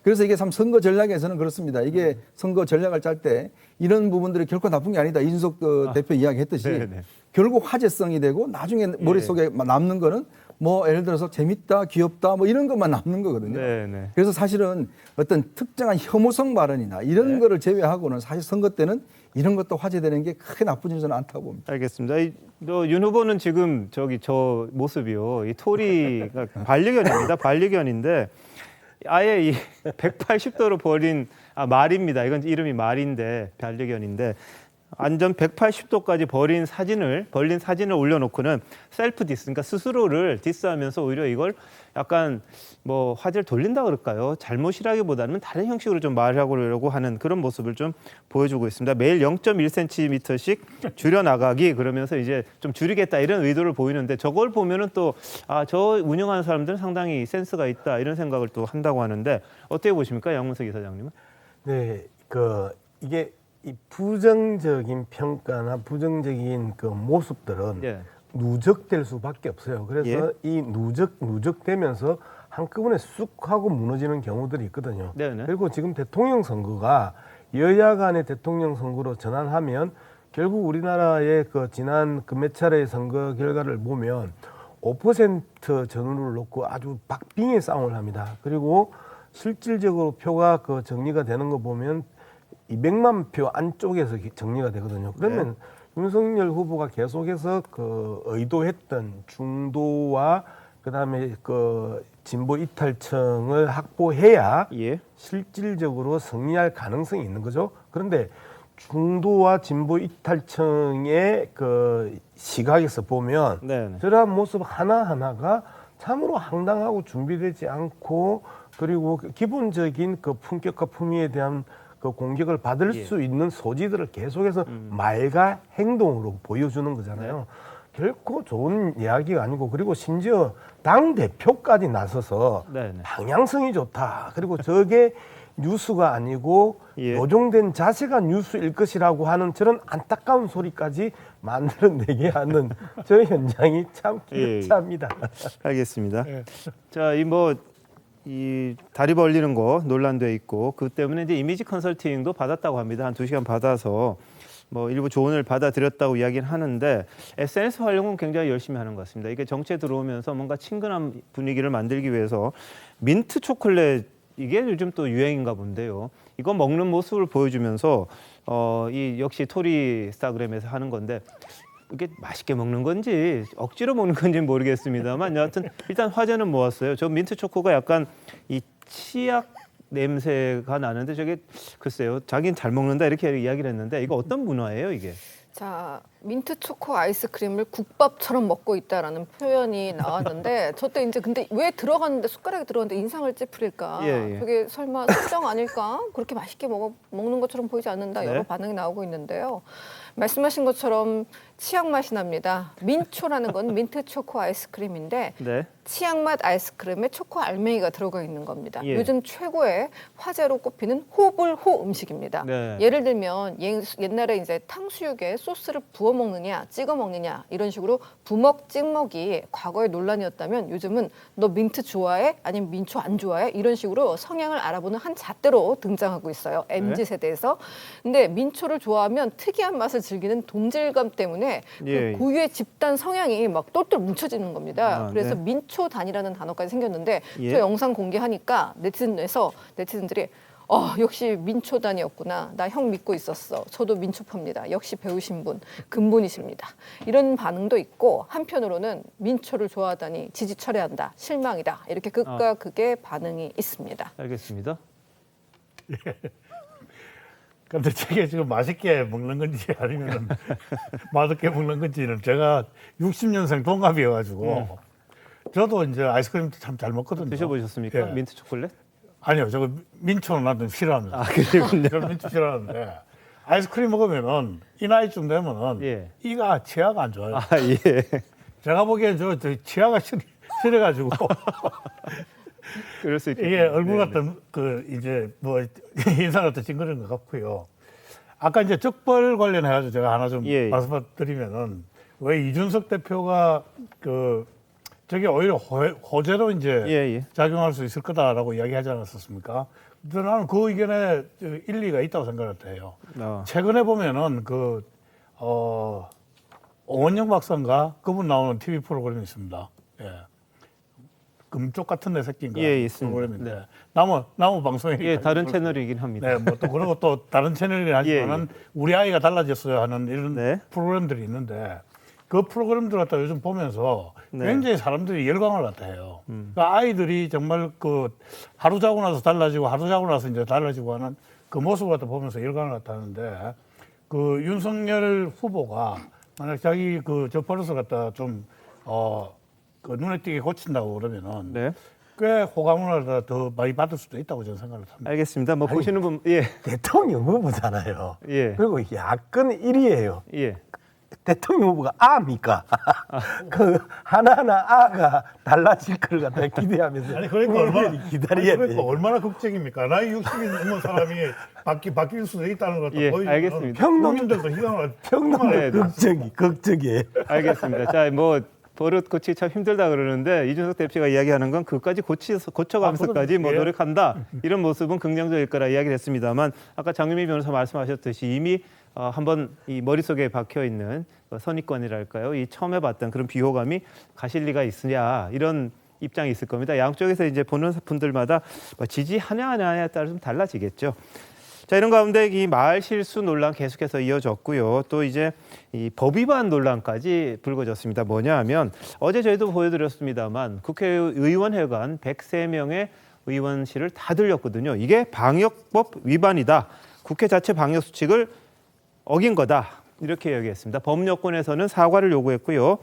그래서 이게 참 선거 전략에서는 그렇습니다. 이게 선거 전략을 짤 때 이런 부분들이 결코 나쁜 게 아니다. 이준석 대표 이야기했듯이 결국 화제성이 되고 나중에 머릿속에 남는 거는 뭐 예를 들어서 재밌다, 귀엽다 뭐 이런 것만 남는 거거든요. 그래서 사실은 어떤 특정한 혐오성 발언이나 이런 거를 제외하고는 사실 선거 때는 이런 것도 화제되는 게 크게 나쁘지는 저는 않다고 봅니다. 알겠습니다. 윤 후보는 지금 저 모습이요. 이 토리가 반려견입니다. 반려견인데 아예 이 180도로 벌인 말입니다. 이건 이름이 말인데 반려견인데 완전 180도까지 벌린 사진을 올려놓고는 셀프 디스, 그러니까 스스로를 디스하면서 오히려 이걸 약간 뭐 화제를 돌린다 그럴까요? 잘못이라기보다는 다른 형식으로 좀 말하려고 하는 그런 모습을 좀 보여주고 있습니다. 매일 0.1cm씩 줄여나가기 그러면서 이제 좀 줄이겠다 이런 의도를 보이는데 저걸 보면은 또 저 운영하는 사람들은 상당히 센스가 있다 이런 생각을 또 한다고 하는데 어떻게 보십니까? 양문석 이사장님은? 네, 이게 이 부정적인 평가나 부정적인 그 모습들은 누적될 수밖에 없어요. 그래서 이 누적되면서 한꺼번에 쑥 하고 무너지는 경우들이 있거든요. 그리고 지금 대통령 선거가 여야 간의 대통령 선거로 전환하면 결국 우리나라의 그 지난 몇 차례의 선거 결과를 보면 5% 전후를 놓고 아주 박빙의 싸움을 합니다. 그리고 실질적으로 표가 정리가 되는 거 보면 200만 표 안쪽에서 정리가 되거든요. 그러면 윤석열 후보가 계속해서 의도했던 중도와 그다음에 진보 이탈층을 확보해야 실질적으로 승리할 가능성이 있는 거죠. 그런데 중도와 진보 이탈층의 시각에서 보면 저러한 모습 하나하나가 참으로 황당하고 준비되지 않고 그리고 기본적인 그 품격과 품위에 대한 그 공격을 받을 수 있는 소지들을 계속해서 말과 행동으로 보여주는 거잖아요. 결코 좋은 이야기가 아니고 그리고 심지어 당 대표까지 나서서 방향성이 좋다. 그리고 저게 뉴스가 아니고 노종된 자세가 뉴스일 것이라고 하는 저런 안타까운 소리까지 만들어내게 하는 저 현장이 참 기특합니다. 알겠습니다. 자, 이 다리 벌리는 거 논란돼 있고 그 때문에 이제 이미지 컨설팅도 받았다고 합니다. 한 2시간 받아서 뭐 일부 조언을 받아들였다고 이야기는 하는데 SNS 활용은 굉장히 열심히 하는 것 같습니다. 이게 정치에 들어오면서 뭔가 친근한 분위기를 만들기 위해서 민트 초콜릿 이게 요즘 또 유행인가 본데요. 이거 먹는 모습을 보여주면서 이 역시 토리 스타그램에서 하는 건데 이게 맛있게 먹는 건지 억지로 먹는 건지는 모르겠습니다만 여하튼 일단 화제는 모았어요. 저 민트 초코가 약간 이 치약 냄새가 나는데 저게 글쎄요. 자기는 잘 먹는다 이렇게 이야기를 했는데 이거 어떤 문화예요 이게? 자, 민트 초코 아이스크림을 국밥처럼 먹고 있다라는 표현이 나왔는데 저때 이제 근데 왜 들어갔는데 숟가락에 들어갔는데 인상을 찌푸릴까? 그게 설마 수정 아닐까? 그렇게 맛있게 먹는 것처럼 보이지 않는다. 여러 반응이 나오고 있는데요. 말씀하신 것처럼 치약 맛이 납니다. 민초라는 건 민트 초코 아이스크림인데 치약 맛 아이스크림에 초코 알맹이가 들어가 있는 겁니다. 요즘 최고의 화제로 꼽히는 호불호 음식입니다. 예를 들면 옛날에 이제 탕수육에 소스를 부어 먹느냐, 찍어 먹느냐 이런 식으로 부먹 찍먹이 과거의 논란이었다면 요즘은 너 민트 좋아해? 아니면 민초 안 좋아해? 이런 식으로 성향을 알아보는 한 잣대로 등장하고 있어요. MZ 세대에서. 근데 민초를 좋아하면 특이한 맛을 즐기는 동질감 때문에 그 고유의 집단 성향이 막 똘똘 뭉쳐지는 겁니다. 그래서 민초단이라는 단어까지 생겼는데 저 영상 공개하니까 네티즌들이 역시 민초단이었구나. 나 형 믿고 있었어. 저도 민초파입니다. 역시 배우신 분, 근본이십니다. 이런 반응도 있고 한편으로는 민초를 좋아하다니 지지 철회한다. 실망이다. 이렇게 극과 극의 반응이 있습니다. 알겠습니다. 근데 저게 지금 맛있게 먹는 건지 아니면 맛없게 먹는 건지는 제가 60년생 동갑이어가지고 저도 이제 아이스크림 참 잘 먹거든요. 드셔보셨습니까? 민트 초콜릿? 아니요, 저거 민초는 나도 싫어합니다. 그렇군요. 저는 민초 싫어하는데 아이스크림 먹으면은 이 나이쯤 되면은 이가 치아가 안 좋아요. 제가 보기엔 저 치아가 싫어가지고. 그럴 수 있겠네요. 이게 얼굴 같은 그 이제 뭐 인상 같은 찡그리는 것 같고요. 아까 이제 적벌 관련해가지고 제가 하나 좀 말씀드리면은 왜 이준석 대표가 그 저게 오히려 호재로 이제 작용할 수 있을 거다라고 이야기하지 않았었습니까? 나는 그 의견에 일리가 있다고 생각해요. 최근에 보면은 오원영 박사인가 그분 나오는 TV 프로그램이 있습니다. 금쪽 같은 내 새끼인가 프로그램인데 나무 방송이니까 다른 채널이긴 합니다. 네, 뭐 또 그리고 또 다른 채널이 하지만은 우리 아이가 달라졌어요 하는 이런 프로그램들이 있는데 그 프로그램들 갖다 요즘 보면서 굉장히 사람들이 열광을 갖다 해요. 그러니까 아이들이 정말 그 하루 자고 나서 달라지고 하루 자고 나서 이제 달라지고 하는 그 모습을 갖다 보면서 열광을 갖다 하는데 그 윤석열 후보가 만약 자기 그 저 버릇을 갖다 좀 그 눈에 띄게 고친다고 그러면은 꽤 호감을 더 많이 받을 수도 있다고 저는 생각을 합니다. 알겠습니다. 뭐 보시는 분 대통령 후보잖아요. 그리고 야권 1위예요. 대통령 후보가 아입니까? 그 하나하나 아가 달라질 걸 갖다 기대하면서 아니 그러니까 얼마나 기다려야 돼. 얼마나 극적입니까? 나이 60이 넘은 사람이 바뀔 수도 있다는 것도 보이죠. 알겠습니다. 평론들도 희망을 극적이에요. 알겠습니다. 자, 뭐 버릇 고치기 참 힘들다 그러는데 이준석 대표가 이야기하는 건 그까지 고쳐가면서까지 뭐 노력한다 이런 모습은 긍정적일 거라 이야기를 했습니다만 아까 장유미 변호사 말씀하셨듯이 이미 한번 이 머릿속에 박혀 있는 선입관이랄까요? 이 처음 해봤던 그런 비호감이 가실 리가 있으냐 이런 입장이 있을 겁니다. 양쪽에서 이제 보는 분들마다 지지하냐에 따라 좀 달라지겠죠. 자, 이런 가운데 이 말 실수 논란 계속해서 이어졌고요. 또 이제 이 법 위반 논란까지 불거졌습니다. 뭐냐 하면 어제 저희도 보여드렸습니다만 국회의원회관 103명의 의원실을 다 들렸거든요. 이게 방역법 위반이다. 국회 자체 방역 수칙을 어긴 거다. 이렇게 얘기했습니다. 법여권에서는 사과를 요구했고요.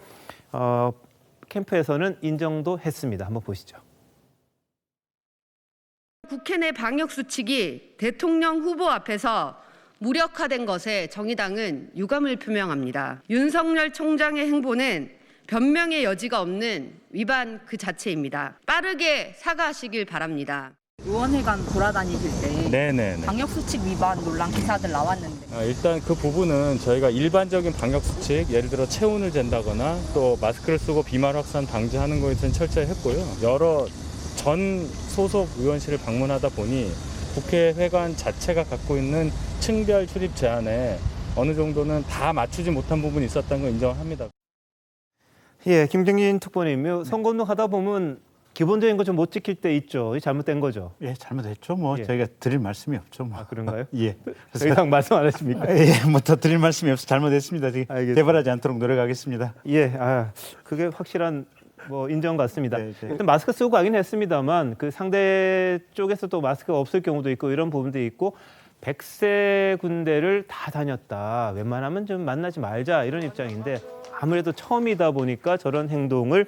캠프에서는 인정도 했습니다. 한번 보시죠. 국회 내 방역 수칙이 대통령 후보 앞에서 무력화된 것에 정의당은 유감을 표명합니다. 윤석열 총장의 행보는 변명의 여지가 없는 위반 그 자체입니다. 빠르게 사과하시길 바랍니다. 의원회관 돌아다니실 때 네네네. 방역수칙 위반 논란 기사들 나왔는데 일단 그 부분은 저희가 일반적인 방역수칙, 예를 들어 체온을 잰다거나 또 마스크를 쓰고 비말 확산 방지하는 거에 대해서는 철저히 했고요. 여러 전 소속 의원실을 방문하다 보니 국회 회관 자체가 갖고 있는 층별 출입 제한에 어느 정도는 다 맞추지 못한 부분이 있었다는 걸 인정합니다. 예, 김정진 특보님, 선거운동 하다 보면 기본적인 거 좀 못 지킬 때 있죠. 잘못된 거죠. 예, 잘못했죠. 뭐 저희가 드릴 말씀이 없죠. 뭐. 아, 그런가요? 예. 더 이상 말씀 안 하십니까? 예, 뭐 더 드릴 말씀이 없어 잘못했습니다. 대발하지 않도록 노력하겠습니다. 예, 그게 확실한 뭐 인정 같습니다. 네. 일단 마스크 쓰고 가긴 했습니다만 그 상대 쪽에서 또 마스크가 없을 경우도 있고 이런 부분도 있고 100세 군대를 다 다녔다. 웬만하면 좀 만나지 말자 이런 입장인데 아무래도 처음이다 보니까 저런 행동을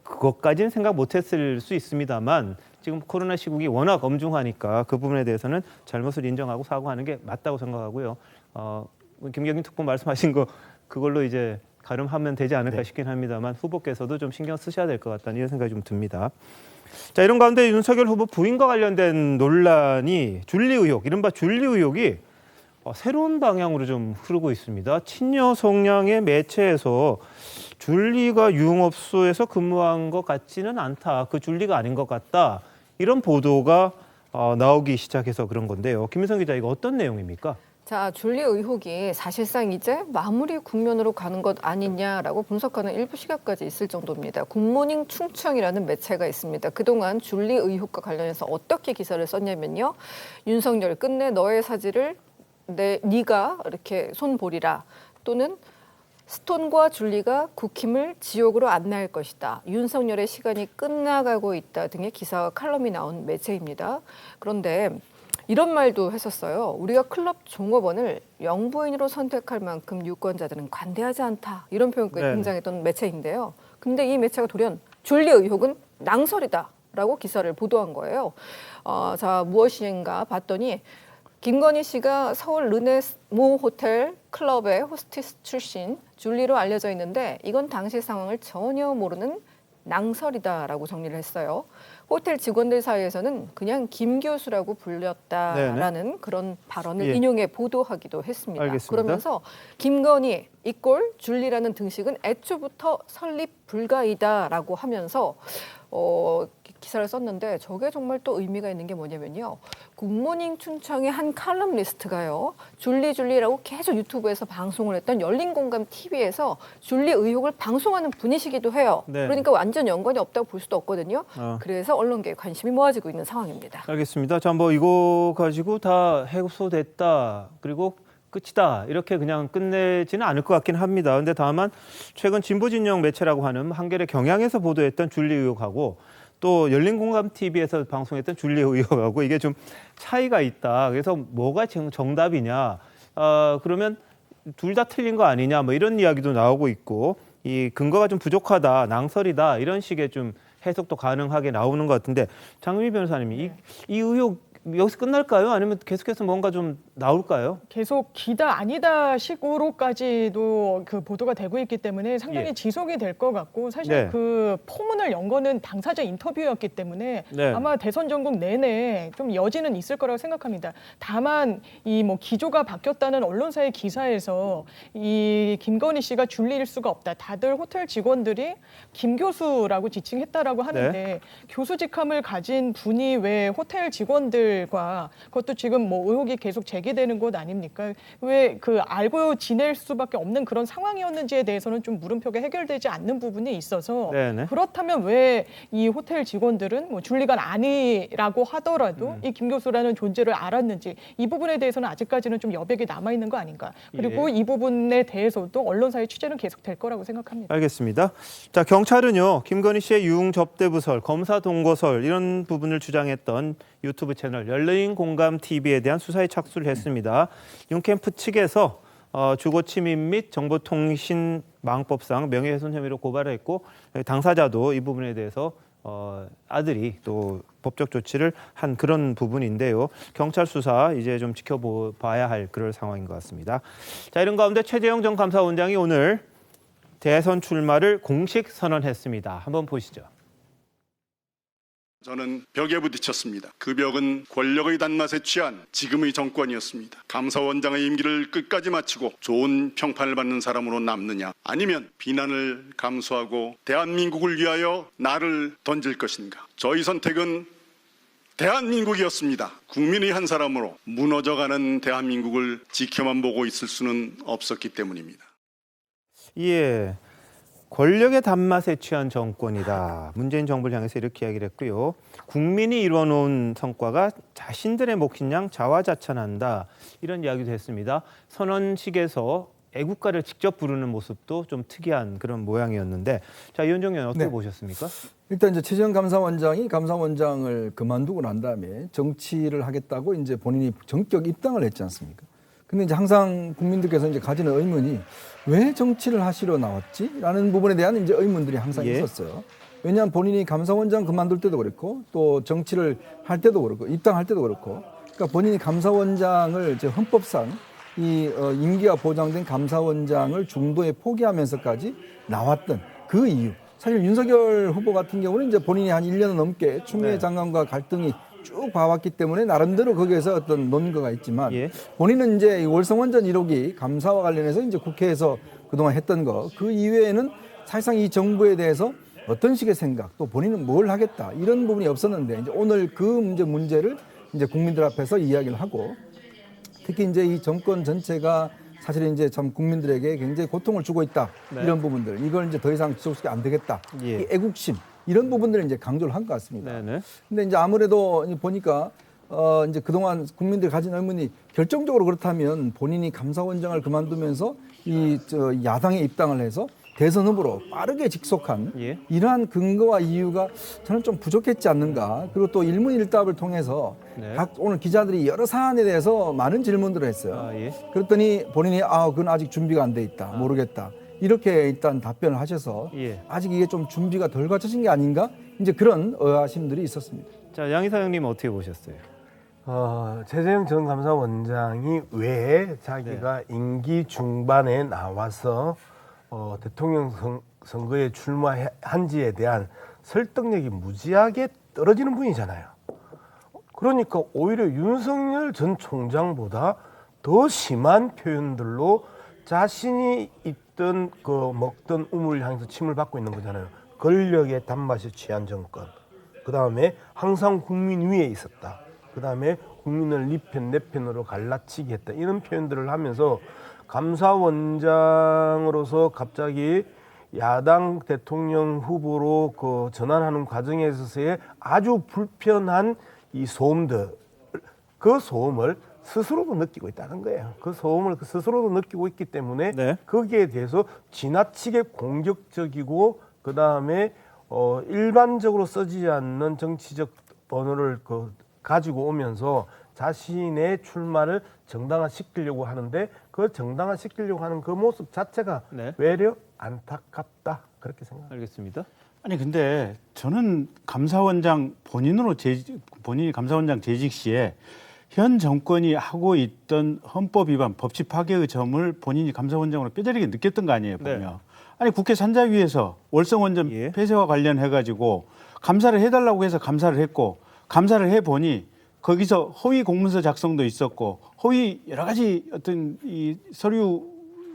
그것까지는 생각 못했을 수 있습니다만 지금 코로나 시국이 워낙 엄중하니까 그 부분에 대해서는 잘못을 인정하고 사과하는 게 맞다고 생각하고요. 김경진 특보 말씀하신 거 그걸로 이제 가름하면 되지 않을까 싶긴 합니다만 후보께서도 좀 신경 쓰셔야 될 것 같다는 이런 생각이 좀 듭니다. 자, 이런 가운데 윤석열 후보 부인과 관련된 논란이 줄리 의혹, 이른바 줄리 의혹이 새로운 방향으로 좀 흐르고 있습니다. 친여 성향의 매체에서 줄리가 유흥업소에서 근무한 것 같지는 않다. 그 줄리가 아닌 것 같다. 이런 보도가 나오기 시작해서 그런 건데요. 김민성 기자, 이거 어떤 내용입니까? 자, 줄리 의혹이 사실상 이제 마무리 국면으로 가는 것 아니냐라고 분석하는 일부 시각까지 있을 정도입니다. 굿모닝 충청이라는 매체가 있습니다. 그동안 줄리 의혹과 관련해서 어떻게 기사를 썼냐면요. 윤석열 끝내 너의 사지를 네가 이렇게 손보리라, 또는 스톤과 줄리가 국힘을 지옥으로 안내할 것이다. 윤석열의 시간이 끝나가고 있다 등의 기사와 칼럼이 나온 매체입니다. 그런데 이런 말도 했었어요. 우리가 클럽 종업원을 영부인으로 선택할 만큼 유권자들은 관대하지 않다. 이런 표현까지 등장했던 매체인데요. 근데 이 매체가 돌연 줄리 의혹은 낭설이다라고 기사를 보도한 거예요. 자, 무엇인가 봤더니 김건희 씨가 서울 르네모 호텔 클럽의 호스티스 출신 줄리로 알려져 있는데 이건 당시 상황을 전혀 모르는 낭설이다라고 정리를 했어요. 호텔 직원들 사이에서는 그냥 김 교수라고 불렸다라는 그런 발언을 인용해 보도하기도 했습니다. 알겠습니다. 그러면서 김건희 이꼴 줄리라는 등식은 애초부터 설립 불가이다라고 하면서 기사를 썼는데 저게 정말 또 의미가 있는 게 뭐냐면요. 굿모닝 춘청의 한 칼럼리스트가요. 줄리라고 계속 유튜브에서 방송을 했던 열린공감 TV에서 줄리 의혹을 방송하는 분이시기도 해요. 그러니까 완전 연관이 없다고 볼 수도 없거든요. 그래서 언론계에 관심이 모아지고 있는 상황입니다. 알겠습니다. 자, 뭐 이거 가지고 다 해소됐다. 그리고 끝이다. 이렇게 그냥 끝내지는 않을 것 같긴 합니다. 그런데 다만 최근 진보진영 매체라고 하는 한겨레 경향에서 보도했던 줄리 의혹하고 또 열린공감TV에서 방송했던 줄리 의혹하고 이게 좀 차이가 있다. 그래서 뭐가 정답이냐. 그러면 둘 다 틀린 거 아니냐. 뭐 이런 이야기도 나오고 있고 이 근거가 좀 부족하다. 낭설이다. 이런 식의 좀 해석도 가능하게 나오는 것 같은데 장미 변호사님이 이 의혹 여기서 끝날까요? 아니면 계속해서 뭔가 좀 나올까요? 계속 기다 아니다 식으로까지도 그 보도가 되고 있기 때문에 상당히 지속이 될 것 같고 사실 그 포문을 연 거는 당사자 인터뷰였기 때문에 아마 대선 전국 내내 좀 여지는 있을 거라고 생각합니다. 다만 이 뭐 기조가 바뀌었다는 언론사의 기사에서 이 김건희 씨가 줄리일 수가 없다. 다들 호텔 직원들이 김 교수라고 지칭했다라고 하는데 교수 직함을 가진 분이 왜 호텔 직원들 그것도 지금 뭐 의혹이 계속 제기되는 것 아닙니까? 왜 그 알고 지낼 수밖에 없는 그런 상황이었는지에 대해서는 좀 물음표가 해결되지 않는 부분이 있어서 그렇다면 왜 이 호텔 직원들은 뭐 줄리가 아니라고 하더라도 이 김 교수라는 존재를 알았는지 이 부분에 대해서는 아직까지는 좀 여백이 남아 있는 거 아닌가? 그리고 이 부분에 대해서도 언론사의 취재는 계속될 거라고 생각합니다. 알겠습니다. 자, 경찰은요. 김건희 씨의 유흥 접대부설, 검사 동거설 이런 부분을 주장했던 유튜브 채널 열린공감TV에 대한 수사에 착수를 했습니다. 윤캠프 측에서 주거 침입 및 정보통신망법상 명예훼손 혐의로 고발을 했고 당사자도 이 부분에 대해서 아들이 또 법적 조치를 한 그런 부분인데요. 경찰 수사 이제 좀 지켜봐야 할 그럴 상황인 것 같습니다. 자, 이런 가운데 최재형 전 감사원장이 오늘 대선 출마를 공식 선언했습니다. 한번 보시죠. 저는 벽에 부딪혔습니다. 그 벽은 권력의 단맛에 취한 지금의 정권이었습니다. 감사원장의 임기를 끝까지 마치고 좋은 평판을 받는 사람으로 남느냐, 아니면 비난을 감수하고 대한민국을 위하여 나를 던질 것인가. 저희 선택은 대한민국이었습니다. 국민의 한 사람으로 무너져가는 대한민국을 지켜만 보고 있을 수는 없었기 때문입니다. 예, 권력의 단맛에 취한 정권이다. 문재인 정부를 향해서 이렇게 이야기를 했고요. 국민이 이뤄놓은 성과가 자신들의 몫인 양 자화자찬한다. 이런 이야기도 했습니다. 선언식에서 애국가를 직접 부르는 모습도 좀 특이한 그런 모양이었는데, 자, 이현정 의원 어떻게 보셨습니까? 일단 이제 최재형 감사원장이 감사원장을 그만두고 난 다음에 정치를 하겠다고 이제 본인이 전격 입당을 했지 않습니까? 근데 이제 항상 국민들께서 이제 가지는 의문이 왜 정치를 하시러 나왔지? 라는 부분에 대한 이제 의문들이 항상 있었어요. 왜냐하면 본인이 감사원장 그만둘 때도 그렇고 또 정치를 할 때도 그렇고 입당할 때도 그렇고, 그러니까 본인이 감사원장을 이제 헌법상 이 임기가 보장된 감사원장을 중도에 포기하면서까지 나왔던 그 이유. 사실 윤석열 후보 같은 경우는 이제 본인이 한 1년 넘게 추미애 장관과 갈등이 쭉 봐왔기 때문에 나름대로 거기에서 어떤 논거가 있지만 본인은 이제 월성원전 1호기 감사와 관련해서 이제 국회에서 그동안 했던 거, 그 이외에는 사실상 이 정부에 대해서 어떤 식의 생각, 또 본인은 뭘 하겠다, 이런 부분이 없었는데 이제 오늘 그 문제를 이제 국민들 앞에서 이야기를 하고, 특히 이제 이 정권 전체가 사실은 이제 참 국민들에게 굉장히 고통을 주고 있다. 이런 부분들, 이걸 이제 더 이상 지속시키면 안 되겠다. 이 애국심, 이런 부분들을 이제 강조를 한 것 같습니다. 근데 이제 아무래도 보니까 이제 그동안 국민들이 가진 의문이, 결정적으로 그렇다면 본인이 감사원장을 그만두면서 이 야당에 입당을 해서 대선 후보로 빠르게 직속한 이러한 근거와 이유가 저는 좀 부족했지 않는가. 그리고 또 일문일답을 통해서 각 오늘 기자들이 여러 사안에 대해서 많은 질문들을 했어요. 그랬더니 본인이 그건 아직 준비가 안 돼 있다, 모르겠다, 이렇게 일단 답변을 하셔서 아직 이게 좀 준비가 덜 갖춰진 게 아닌가, 이제 그런 의아심들이 있었습니다. 자, 양희사 형님 어떻게 보셨어요? 최재형 전 감사원장이 왜 자기가 임기 중반에 나와서 대통령 선거에 출마한지에 대한 설득력이 무지하게 떨어지는 분이잖아요. 그러니까 오히려 윤석열 전 총장보다 더 심한 표현들로 자신이 있던 먹던 우물을 향해서 침을 받고 있는 거잖아요. 권력의 단맛에 취한 정권. 그 다음에 항상 국민 위에 있었다. 그 다음에 국민을 네 편, 내 편으로 갈라치기 했다. 이런 표현들을 하면서 감사원장으로서 갑자기 야당 대통령 후보로 전환하는 과정에 있어서의 아주 불편한 이 소음들, 그 소음을 스스로도 느끼고 있다는 거예요. 그 소음을 스스로도 느끼고 있기 때문에 거기에 대해서 지나치게 공격적이고, 그 다음에 일반적으로 써지지 않는 정치적 언어를 가지고 오면서 자신의 출마를 정당화시키려고 하는데, 그 정당화시키려고 하는 그 모습 자체가 외려 안타깝다, 그렇게 생각합니다. 알겠습니다. 아니 근데 저는 감사원장 본인이 감사원장 재직 시에 현 정권이 하고 있던 헌법 위반, 법치 파괴의 점을 본인이 감사원장으로 뼈저리게 느꼈던 거 아니에요, 보면. 아니 국회 산자위에서 월성원전 폐쇄와 관련해가지고 감사를 해달라고 해서 감사를 했고, 감사를 해보니 거기서 허위 공문서 작성도 있었고, 허위 여러 가지 어떤 이 서류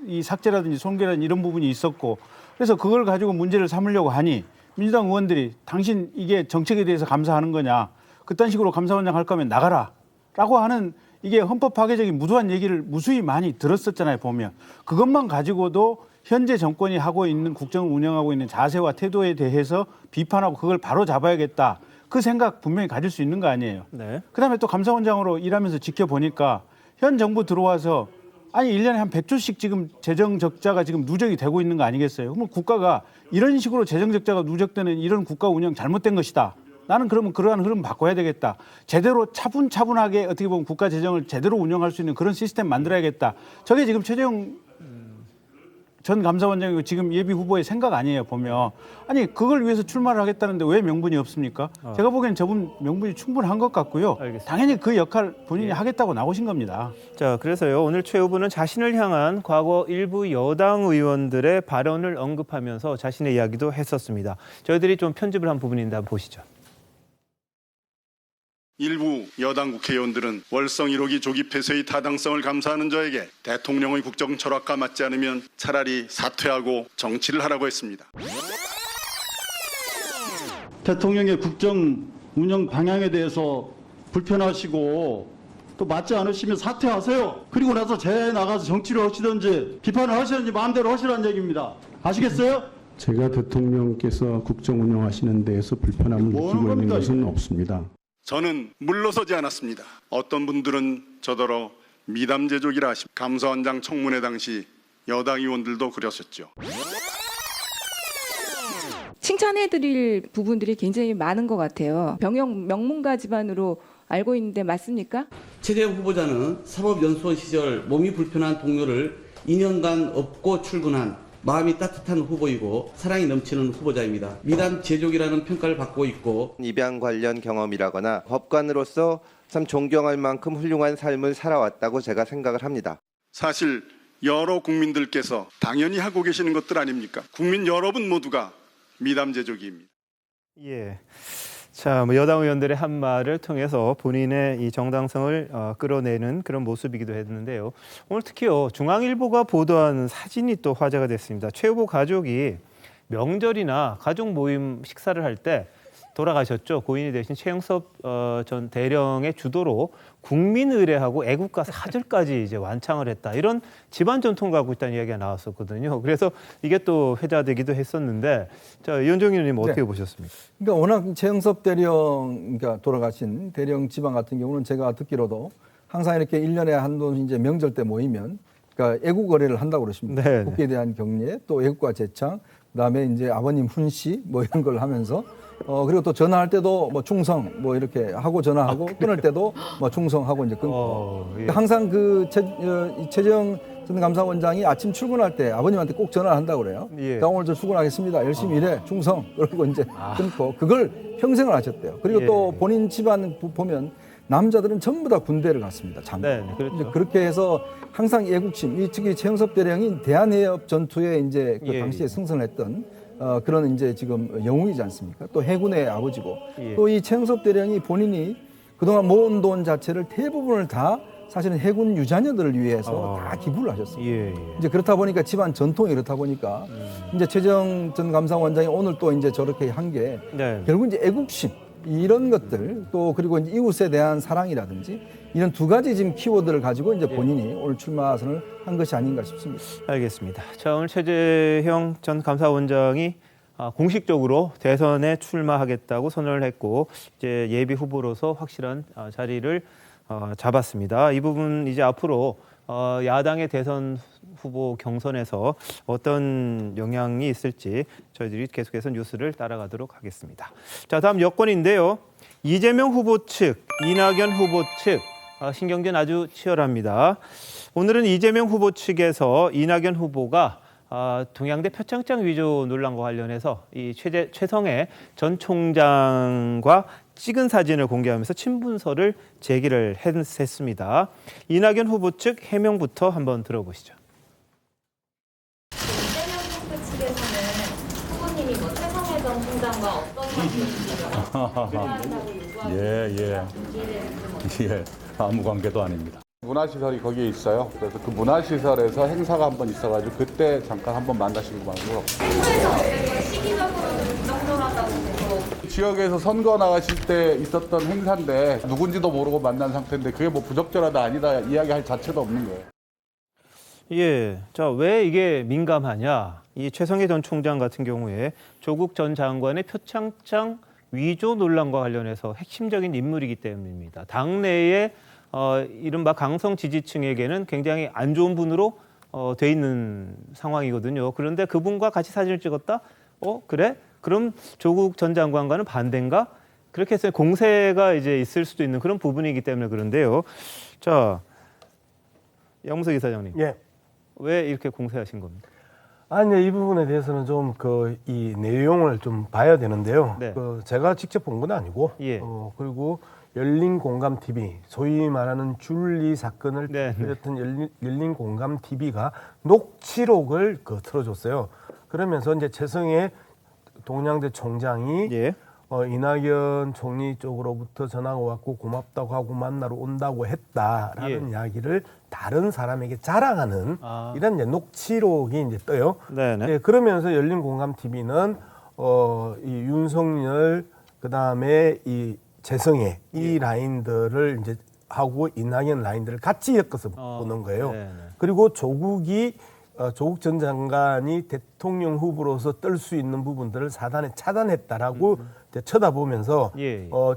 이 삭제라든지 손괴라든지 이런 부분이 있었고, 그래서 그걸 가지고 문제를 삼으려고 하니 민주당 의원들이 당신 이게 정책에 대해서 감사하는 거냐, 그딴 식으로 감사원장 할 거면 나가라 라고 하는, 이게 헌법 파괴적인 무도한 얘기를 무수히 많이 들었었잖아요, 보면. 그것만 가지고도 현재 정권이 하고 있는 국정을 운영하고 있는 자세와 태도에 대해서 비판하고 그걸 바로 잡아야겠다, 그 생각 분명히 가질 수 있는 거 아니에요. 그다음에 또 감사원장으로 일하면서 지켜보니까 현 정부 들어와서 아니 1년에 한 100조씩 지금 재정 적자가 지금 누적이 되고 있는 거 아니겠어요? 그러면 국가가 이런 식으로 재정 적자가 누적되는 이런 국가 운영 잘못된 것이다 나는 그러면 그러한 흐름 바꿔야 되겠다. 제대로 차분차분하게 어떻게 보면 국가 재정을 제대로 운영할 수 있는 그런 시스템 만들어야겠다. 저게 지금 최재형 전 감사원장이고 지금 예비 후보의 생각 아니에요, 보면. 아니, 그걸 위해서 출마를 하겠다는데 왜 명분이 없습니까? 제가 보기엔 저분 명분이 충분한 것 같고요. 알겠습니다. 당연히 그 역할 본인이 하겠다고 나오신 겁니다. 자, 그래서요. 오늘 최 후보는 자신을 향한 과거 일부 여당 의원들의 발언을 언급하면서 자신의 이야기도 했었습니다. 저희들이 좀 편집을 한 부분인데 한번 보시죠. 일부 여당 국회의원들은 월성 1호기 조기 폐쇄의 타당성을 감사하는 저에게 대통령의 국정 철학과 맞지 않으면 차라리 사퇴하고 정치를 하라고 했습니다. 대통령의 국정 운영 방향에 대해서 불편하시고 또 맞지 않으시면 사퇴하세요. 그리고 나서 재 나가서 정치를 하시든지 비판을 하시든지 마음대로 하시라는 얘기입니다. 아시겠어요? 제가 대통령께서 국정 운영하시는 데에서 불편함을 느끼고 있는 것은 없습니다. 저는 물러서지 않았습니다. 어떤 분들은 저더러 미담제족이라 하십 감사원장 청문회 당시 여당 의원들도 그러셨죠. 칭찬해드릴 부분들이 굉장히 많은 것 같아요. 명문가 집안으로 알고 있는데 맞습니까? 최재형 후보자는 사법연수원 시절 몸이 불편한 동료를 2년간 업고 출근한 마음이 따뜻한 후보이고 사랑이 넘치는 후보자입니다. 미담 제족이라는 평가를 받고 있고 입양 관련 경험이라거나 법관으로서 참 존경할 만큼 훌륭한 삶을 살아왔다고 제가 생각을 합니다. 사실 여러 국민들께서 당연히 하고 계시는 것들 아닙니까? 국민 여러분 모두가 미담제족입니다. 예. 자, 여당 의원들의 한 말을 통해서 본인의 이 정당성을 끌어내는 그런 모습이기도 했는데요. 오늘 특히요, 중앙일보가 보도한 사진이 또 화제가 됐습니다. 최 후보 가족이 명절이나 가족 모임 식사를 할 때 돌아가셨죠. 고인이 되신 최영섭 전 대령의 주도로 국민의례하고 애국가 사절까지 이제 완창을 했다. 이런 집안 전통을 갖고 있다는 이야기가 나왔었거든요. 그래서 이게 또 회자되기도 했었는데, 자, 이현정 의원님 어떻게 보셨습니까? 그러니까 워낙 최영섭 대령, 그러니까 돌아가신 대령 집안 같은 경우는 제가 듣기로도 항상 이렇게 1년에 한번 이제 명절 때 모이면 그러니까 애국 의례를 한다고 그러십니다. 네. 국기에 대한 경례, 또 애국가 제창, 그다음에 이제 아버님 훈시 뭐 이런 걸 하면서 그리고 또 전화할 때도 뭐 충성 뭐 이렇게 하고 전화하고 끊을 때도 뭐 충성하고 이제 끊고 예. 항상 그 최재형 전 감사원장이 아침 출근할 때 아버님한테 꼭 전화를 한다고 그래요. 예. 나 오늘 저 출근하겠습니다. 열심히 일해 충성 그러고 이제 끊고 그걸 평생을 하셨대요. 그리고 예. 또 본인 집안 보면 남자들은 전부 다 군대를 갔습니다. 장군. 네, 그렇죠. 이제 그렇게 해서 항상 애국심, 특히 최영섭 대령이 대한해협 전투에 이제 그 예, 당시에 예. 승선했던 그런 이제 지금 영웅이지 않습니까? 또 해군의 아버지고 예. 또 이 최영섭 대령이 본인이 그동안 모은 돈 자체를 대부분을 다 사실은 해군 유자녀들을 위해서 다 기부를 하셨습니다. 예. 이제 그렇다 보니까 집안 전통이 그렇다 보니까 이제 최재형 전 감사원장이 오늘 또 이제 저렇게 한 게 네. 결국 이제 애국심 이런 것들 또 그리고 이제 이웃에 대한 사랑이라든지 이런 두 가지 지금 키워드를 가지고 이제 본인이 오늘 출마 선언을 한 것이 아닌가 싶습니다. 알겠습니다. 자, 오늘 최재형 전 감사원장이 공식적으로 대선에 출마하겠다고 선언을 했고 이제 예비 후보로서 확실한 자리를 잡았습니다. 이 부분 이제 앞으로 야당의 대선 후보 경선에서 어떤 영향이 있을지 저희들이 계속해서 뉴스를 따라가도록 하겠습니다. 자, 다음 여권인데요. 이재명 후보 측, 이낙연 후보 측 신경전 아주 치열합니다. 오늘은 이재명 후보 측에서 이낙연 후보가 동양대 표창장 위조 논란과 관련해서 이 최성해 전 총장과 찍은 사진을 공개하면서 친분서를 제기를 했습니다. 이낙연 후보 측 해명부터 한번 들어보시죠. 이재명 후보 측에서는 후보님이 뭐 최성해 전 총장과 어떤 관계인지 예, 아무 관계도 아닙니다. 문화시설이 거기에 있어요. 그래서 그 문화시설에서 행사가 한번 있어가지고 그때 잠깐 한번 만나시고 말고. 시기적으로는 부적절하다고 보고 지역에서 선거 나가실 때 있었던 행사인데 누군지도 모르고 만난 상태인데 그게 뭐 부적절하다 아니다 이야기할 자체도 없는 거예요. 예, 자, 왜 이게 민감하냐? 이 최성해 전 총장 같은 경우에 조국 전 장관의 표창장 위조 논란과 관련해서 핵심적인 인물이기 때문입니다. 당내에 이른바 강성 지지층에게는 굉장히 안 좋은 분으로 돼 있는 상황이거든요. 그런데 그분과 같이 사진을 찍었다? 그래? 그럼 조국 전 장관과는 반대인가? 그렇게 해서 공세가 이제 있을 수도 있는 그런 부분이기 때문에 그런데요. 자, 양무석 이사장님. 예. 왜 이렇게 공세하신 겁니까? 아니, 이 부분에 대해서는 좀 이 내용을 좀 봐야 되는데요. 네. 제가 직접 본 건 아니고, 예. 그리고 열린 공감 TV, 소위 말하는 줄리 사건을 터뜨렸던 열린 공감 TV가 녹취록을 틀어줬어요. 그러면서 이제 최성해 동양대 총장이 이낙연 총리 쪽으로부터 전화가 왔고 고맙다고 하고 만나러 온다고 했다라는 이야기를 다른 사람에게 자랑하는 이런 이제 녹취록이 이제 떠요. 네, 그러면서 열린 공감 TV는 이 윤석열 그다음에 이 재성의 이 라인들을 이제 하고 이낙연 라인들을 같이 엮어서 보는 거예요. 그리고 조국 전 장관이 대통령 후보로서 뜰 수 있는 부분들을 사단에 차단했다라고 이제 쳐다보면서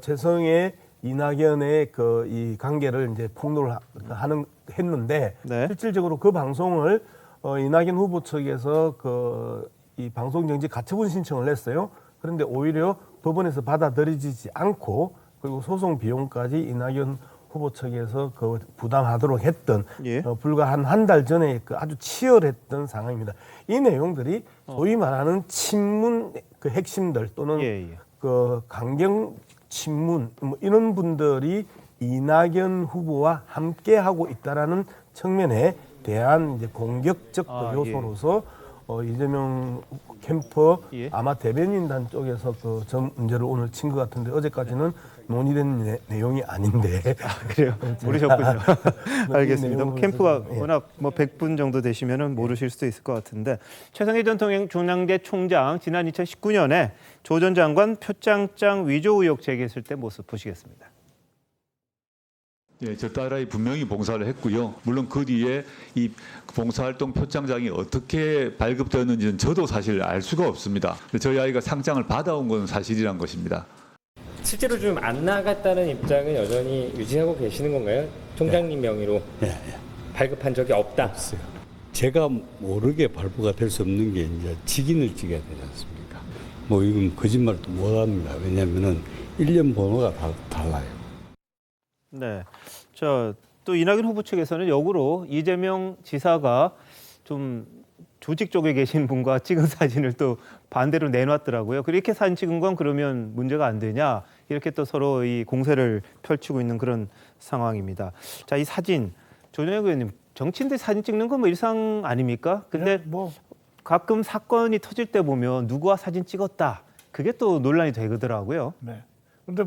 재성의 이낙연의 이 관계를 이제 폭로를 했는데 실질적으로 그 방송을 이낙연 후보 측에서 이 방송 정지 가처분 신청을 했어요. 그런데 오히려 법원에서 받아들여지지 않고 그리고 소송 비용까지 이낙연 후보 측에서 부담하도록 했던 불과 한 달 전에 아주 치열했던 상황입니다. 이 내용들이 소위 말하는 친문 핵심들 또는 강경 친문 이런 분들이 이낙연 후보와 함께 하고 있다라는 측면에 대한 이제 공격적 요소로서 이재명 캠프 아마 대변인단 쪽에서 전 문제를 오늘 친 것 같은데 어제까지는 논의된 내용이 아닌데. 그래요? 모르셨군요. 알겠습니다. 캠프가 워낙 100분 정도 되시면 모르실 수도 있을 것 같은데 최성해 전 중앙대 총장 지난 2019년에 조 전 장관 표창장 위조 의혹 제기했을 때 모습 보시겠습니다. 저 딸아이 분명히 봉사를 했고요. 물론 그 뒤에 이 봉사활동 표창장이 어떻게 발급되었는지는 저도 사실 알 수가 없습니다. 저희 아이가 상장을 받아온 건 사실이란 것입니다. 실제로 좀 안 나갔다는 입장은 여전히 유지하고 계시는 건가요? 총장님 명의로 발급한 적이 없다. 없어요. 제가 모르게 발부가 될 수 없는 게 이제 직인을 찍어야 되지 않습니까? 이건 거짓말도 못합니다. 왜냐하면은 1년 번호가 달라요. 네. 또 이낙연 후보 측에서는 역으로 이재명 지사가 좀 조직 쪽에 계신 분과 찍은 사진을 또 반대로 내놨더라고요. 그렇게 사진 찍은 건 그러면 문제가 안 되냐? 이렇게 또 서로 이 공세를 펼치고 있는 그런 상황입니다. 자, 이 사진 조정혁 의원님, 정치인들 사진 찍는 건 일상 아닙니까? 근데 가끔 사건이 터질 때 보면 누구와 사진 찍었다. 그게 또 논란이 되더라고요. 네. 근데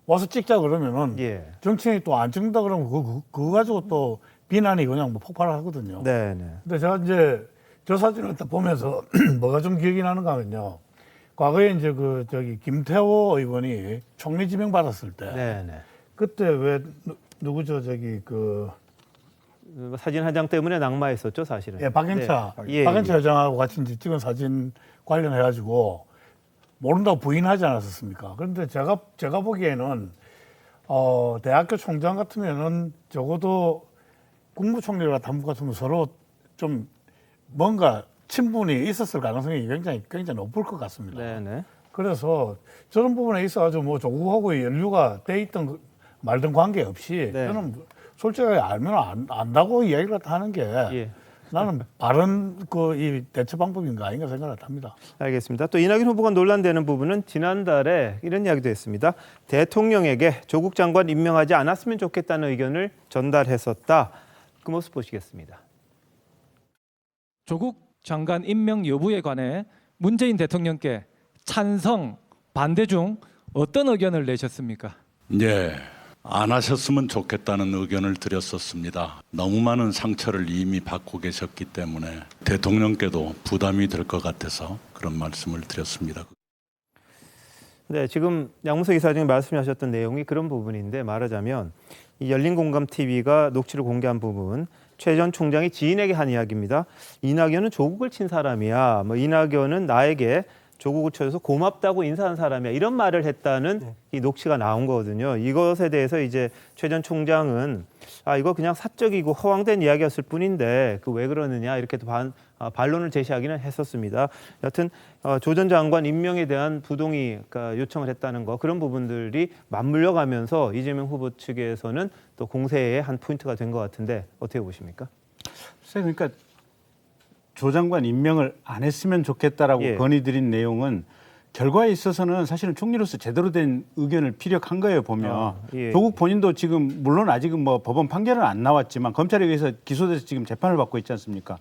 와서 찍자 그러면은 정치인이 또 안 찍는다 그러면 그거 가지고 또 비난이 그냥 폭발을 하거든요. 근데 제가 이제 저 사진을 딱 보면서 뭐가 좀 기억이 나는가 하면요. 과거에 이제 김태호 의원이 총리 지명 받았을 때 그때 왜 누구죠 사진 한 장 때문에 낙마했었죠, 사실은. 박영차 회장하고 같이 이제 찍은 사진 관련해 가지고 모른다고 부인하지 않았었습니까? 그런데 제가 보기에는 대학교 총장 같으면은 적어도 국무총리와 당무 같으면 서로 좀 뭔가 친분이 있었을 가능성이 굉장히 높을 것 같습니다. 그래서 저런 부분에 있어가지고 조국하고 연루가 돼 있던 말든 관계없이 저는 솔직하게 알면 안다고 이야기를 하는 게 나는 바른 이 대처 방법인가 아닌가 생각을 합니다. 알겠습니다. 또 이낙연 후보가 논란되는 부분은 지난달에 이런 이야기도 했습니다. 대통령에게 조국 장관 임명하지 않았으면 좋겠다는 의견을 전달했었다. 그 모습 보시겠습니다. 조국 장관 임명 여부에 관해 문재인 대통령께 찬성, 반대 중 어떤 의견을 내셨습니까? 네, 안 하셨으면 좋겠다는 의견을 드렸었습니다. 너무 많은 상처를 이미 받고 계셨기 때문에 대통령께도 부담이 될 것 같아서 그런 말씀을 드렸습니다. 네, 지금 양무석 이사장이 말씀하셨던 내용이 그런 부분인데 말하자면 이 열린공감TV가 녹취를 공개한 부분 최 전 총장이 지인에게 한 이야기입니다. 이낙연은 조국을 친 사람이야. 이낙연은 나에게 조국을 쳐줘서 고맙다고 인사한 사람이야. 이런 말을 했다는 이 녹취가 나온 거거든요. 이것에 대해서 이제 최 전 총장은 이거 그냥 사적이고 허황된 이야기였을 뿐인데 그 왜 그러느냐 이렇게 또 반론을 제시하기는 했었습니다. 여튼 조 전 장관 임명에 대한 부동의 요청을 했다는 거 그런 부분들이 맞물려 가면서 이재명 후보 측에서는 또 공세의 한 포인트가 된 것 같은데 어떻게 보십니까? 그러니까 조 장관 임명을 안 했으면 좋겠다라고 건의드린 내용은 결과에 있어서는 사실은 총리로서 제대로 된 의견을 피력한 거예요, 보면. 조국 본인도 지금 물론 아직은 뭐 법원 판결은 안 나왔지만 검찰에 의해서 기소돼서 지금 재판을 받고 있지 않습니까?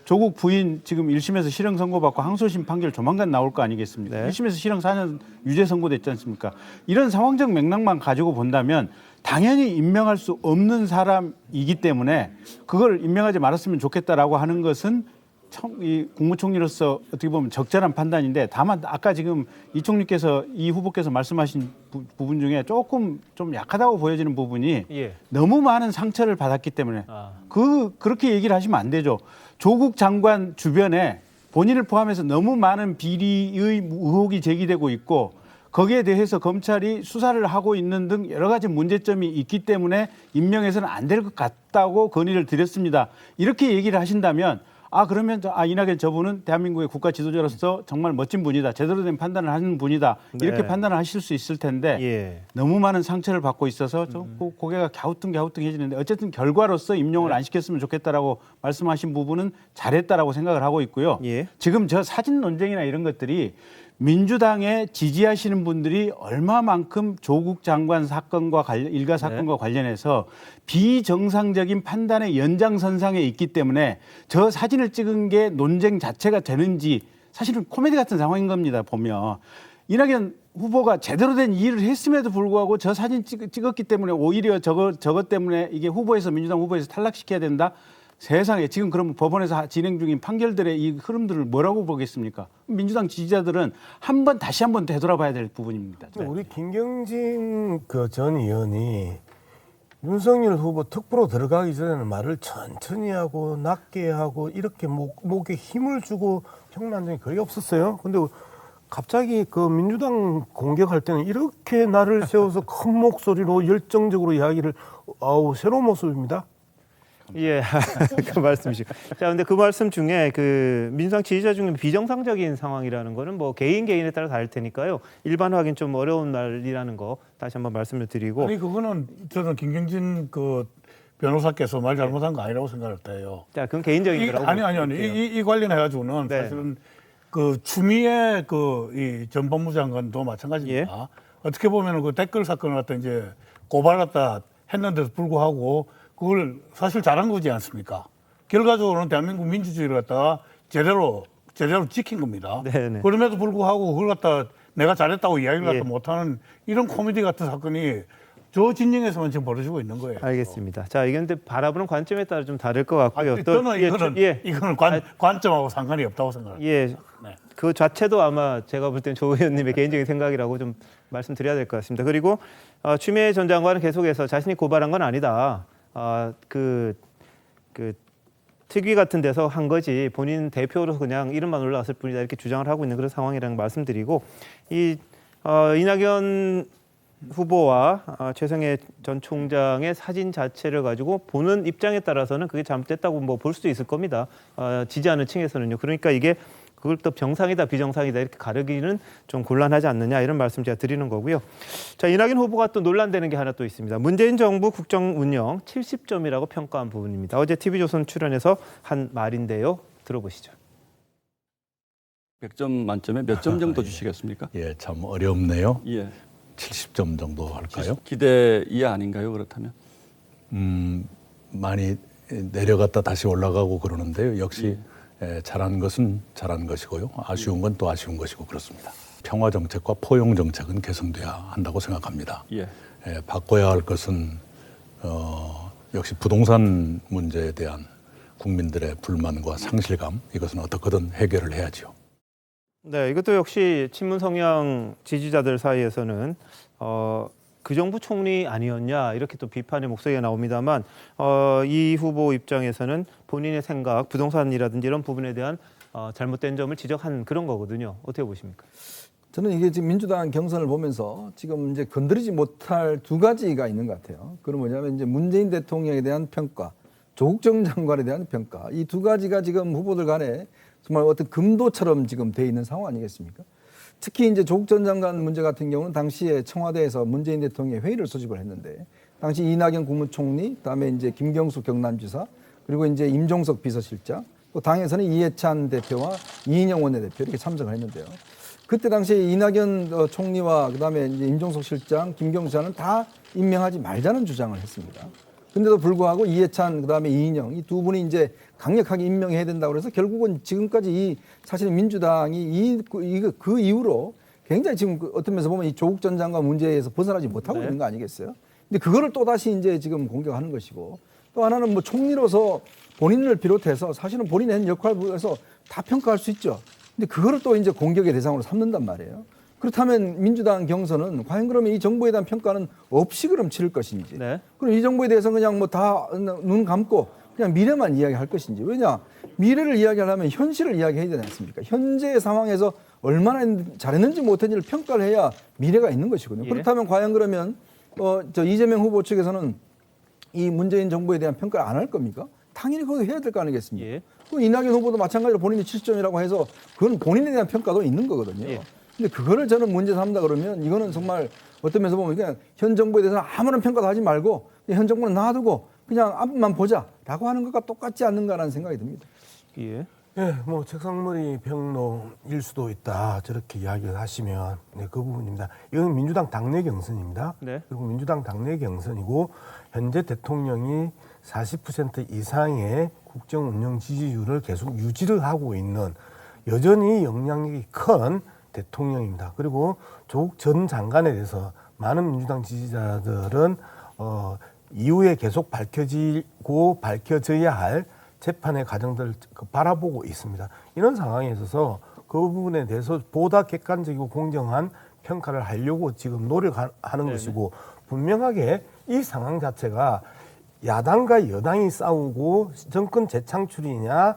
조국 부인 지금 1심에서 실형 선고받고 항소심 판결 조만간 나올 거 아니겠습니까? 1심에서 실형 4년 유죄 선고됐지 않습니까? 이런 상황적 맥락만 가지고 본다면 당연히 임명할 수 없는 사람이기 때문에 그걸 임명하지 말았으면 좋겠다라고 하는 것은 이 국무총리로서 어떻게 보면 적절한 판단인데 다만 아까 지금 이 총리께서 이 후보께서 말씀하신 부분 중에 조금 좀 약하다고 보여지는 부분이 너무 많은 상처를 받았기 때문에 그렇게 얘기를 하시면 안 되죠. 조국 장관 주변에 본인을 포함해서 너무 많은 비리의 의혹이 제기되고 있고 거기에 대해서 검찰이 수사를 하고 있는 등 여러 가지 문제점이 있기 때문에 임명해서는 안 될 것 같다고 건의를 드렸습니다. 이렇게 얘기를 하신다면 그러면 이낙연 저분은 대한민국의 국가 지도자로서 정말 멋진 분이다. 제대로 된 판단을 하는 분이다. 이렇게 판단을 하실 수 있을 텐데 너무 많은 상처를 받고 있어서 고개가 갸우뚱해지는데 어쨌든 결과로서 임용을 안 시켰으면 좋겠다라고 말씀하신 부분은 잘했다라고 생각을 하고 있고요. 지금 저 사진 논쟁이나 이런 것들이 민주당에 지지하시는 분들이 얼마만큼 조국 장관 사건과 일가 사건과 관련해서 비정상적인 판단의 연장선상에 있기 때문에 저 사진을 찍은 게 논쟁 자체가 되는지 사실은 코미디 같은 상황인 겁니다. 보면 이낙연 후보가 제대로 된 일을 했음에도 불구하고 저 사진 찍었기 때문에 오히려 저것 때문에 이게 민주당 후보에서 탈락시켜야 된다. 세상에 지금 그러면 법원에서 진행 중인 판결들의 이 흐름들을 뭐라고 보겠습니까? 민주당 지지자들은 다시 한번 되돌아봐야 될 부분입니다. 우리 김경진 전 의원이 윤석열 후보 특보로 들어가기 전에는 말을 천천히 하고 낮게 하고 이렇게 목에 힘을 주고 형난 적이 거의 없었어요. 근데 갑자기 민주당 공격할 때는 이렇게 나를 세워서 큰 목소리로 열정적으로 이야기를 새로운 모습입니다. 그 말씀이시고. 자, 근데 그 말씀 중에 민주당 지지자 중에 비정상적인 상황이라는 거는 뭐 개인에 따라 다를 테니까요. 일반화하기는 좀 어려운 말이라는 거 다시 한번 말씀을 드리고. 그거는 저는 김경진 변호사께서 말 잘못한 거 아니라고 생각할 때요. 자, 그건 개인적인 거라고. 아니. 이 관련해가지고는 사실은 추미애 이 전 법무장관도 마찬가지입니다. 어떻게 보면 댓글 사건을 갖다 이제 고발했다 했는데도 불구하고 그걸 사실 잘한 거지 않습니까? 결과적으로는 대한민국 민주주의를 갖다가 제대로 지킨 겁니다. 그럼에도 불구하고 그걸 갖다 내가 잘했다고 이야기를 갖다 못하는 이런 코미디 같은 사건이 저 진영에서만 지금 벌어지고 있는 거예요. 알겠습니다. 자, 이건 근데 바라보는 관점에 따라 좀 다를 것 같고요. 저는 이거는 관점하고 상관이 없다고 생각합니다. 그 자체도 아마 제가 볼 때는 조 의원님의 개인적인 생각이라고 좀 말씀드려야 될 것 같습니다. 그리고 추미애 전 장관은 계속해서 자신이 고발한 건 아니다. 특위 같은 데서 한 거지 본인 대표로서 그냥 이름만 올라갔을 뿐이다 이렇게 주장을 하고 있는 그런 상황이라는 말씀드리고 이낙연 후보와 최성해 전 총장의 사진 자체를 가지고 보는 입장에 따라서는 그게 잘못됐다고 뭐 볼 수도 있을 겁니다. 지지하는 층에서는요. 그러니까 이게 그걸 또 병상이다 비정상이다 이렇게 가르기는 좀 곤란하지 않느냐 이런 말씀 제가 드리는 거고요. 자, 이낙연 후보가 또 논란되는 게 하나 또 있습니다. 문재인 정부 국정 운영 70점이라고 평가한 부분입니다. 어제 TV조선 출연해서 한 말인데요. 들어보시죠. 100점 만점에 몇 점 정도 주시겠습니까? 참 어렵네요. 70점 정도 할까요? 기대 이하 아닌가요, 그렇다면? 많이 내려갔다 다시 올라가고 그러는데요. 역시 잘한 것은 잘한 것이고요. 아쉬운 건 또 아쉬운 것이고 그렇습니다. 평화 정책과 포용 정책은 개선돼야 한다고 생각합니다. 바꿔야 할 것은 역시 부동산 문제에 대한 국민들의 불만과 상실감 이것은 어떻게든 해결을 해야죠. 네, 이것도 역시 친문 성향 지지자들 사이에서는 그 정부 총리 아니었냐 이렇게 또 비판의 목소리가 나옵니다만 이 후보 입장에서는 본인의 생각, 부동산이라든지 이런 부분에 대한 잘못된 점을 지적한 그런 거거든요. 어떻게 보십니까? 저는 이게 지금 민주당 경선을 보면서 지금 이제 건드리지 못할 두 가지가 있는 것 같아요. 그건 뭐냐면 이제 문재인 대통령에 대한 평가, 조국 전 장관에 대한 평가. 이 두 가지가 지금 후보들 간에 정말 어떤 금도처럼 지금 돼 있는 상황 아니겠습니까? 특히 이제 조국 전 장관 문제 같은 경우는 당시에 청와대에서 문재인 대통령이 회의를 소집을 했는데 당시 이낙연 국무총리, 그다음에 이제 김경수 경남지사, 그리고 이제 임종석 비서실장, 또 당에서는 이해찬 대표와 이인영 원내대표 이렇게 참석을 했는데요. 그때 당시에 이낙연 총리와 그다음에 이제 임종석 실장, 김경수 지사는 다 임명하지 말자는 주장을 했습니다. 근데도 불구하고 이해찬 그다음에 이인영 이 두 분이 이제 강력하게 임명해야 된다고 그래서 결국은 지금까지 사실 민주당이 그 이후로 굉장히 지금 어떤 면에서 보면 이 조국 전 장관 문제에서 벗어나지 못하고 있는 거 아니겠어요? 근데 그거를 또 다시 이제 지금 공격하는 것이고 또 하나는 뭐 총리로서 본인을 비롯해서 사실은 본인의 한 역할에서 다 평가할 수 있죠. 근데 그거를 또 이제 공격의 대상으로 삼는단 말이에요. 그렇다면 민주당 경선은 과연 그러면 이 정부에 대한 평가는 없이 그럼 치를 것인지, 그럼 이 정부에 대해서 그냥 뭐 다 눈 감고 그냥 미래만 이야기할 것인지. 왜냐, 미래를 이야기하려면 현실을 이야기해야 되지 않습니까? 현재의 상황에서 얼마나 잘했는지 못했는지를 평가를 해야 미래가 있는 것이거든요. 그렇다면 과연 그러면 저 이재명 후보 측에서는 이 문재인 정부에 대한 평가를 안 할 겁니까? 당연히 그거 해야 될 거 아니겠습니까? 이낙연 후보도 마찬가지로 본인이 70점이라고 해서 그건 본인에 대한 평가도 있는 거거든요. 근데 그거를 저는 문제 삼다 그러면 이거는 정말 어떤 면에서 보면 그냥 현 정부에 대해서는 아무런 평가도 하지 말고 현 정부는 놔두고 그냥 앞만 보자라고 하는 것과 똑같지 않는가라는 생각이 듭니다. 예, 뭐 책상머리 평론일 수도 있다 저렇게 이야기를 하시면 그 부분입니다. 이건 민주당 당내 경선입니다. 그리고 민주당 당내 경선이고 현재 대통령이 40% 이상의 국정 운영 지지율을 계속 유지를 하고 있는 여전히 영향력이 큰 대통령입니다. 그리고 조국 전 장관에 대해서 많은 민주당 지지자들은 이후에 계속 밝혀지고 밝혀져야 할 재판의 과정들을 바라보고 있습니다. 이런 상황에 있어서 그 부분에 대해서 보다 객관적이고 공정한 평가를 하려고 지금 노력하는 것이고 분명하게 이 상황 자체가 야당과 여당이 싸우고 정권 재창출이냐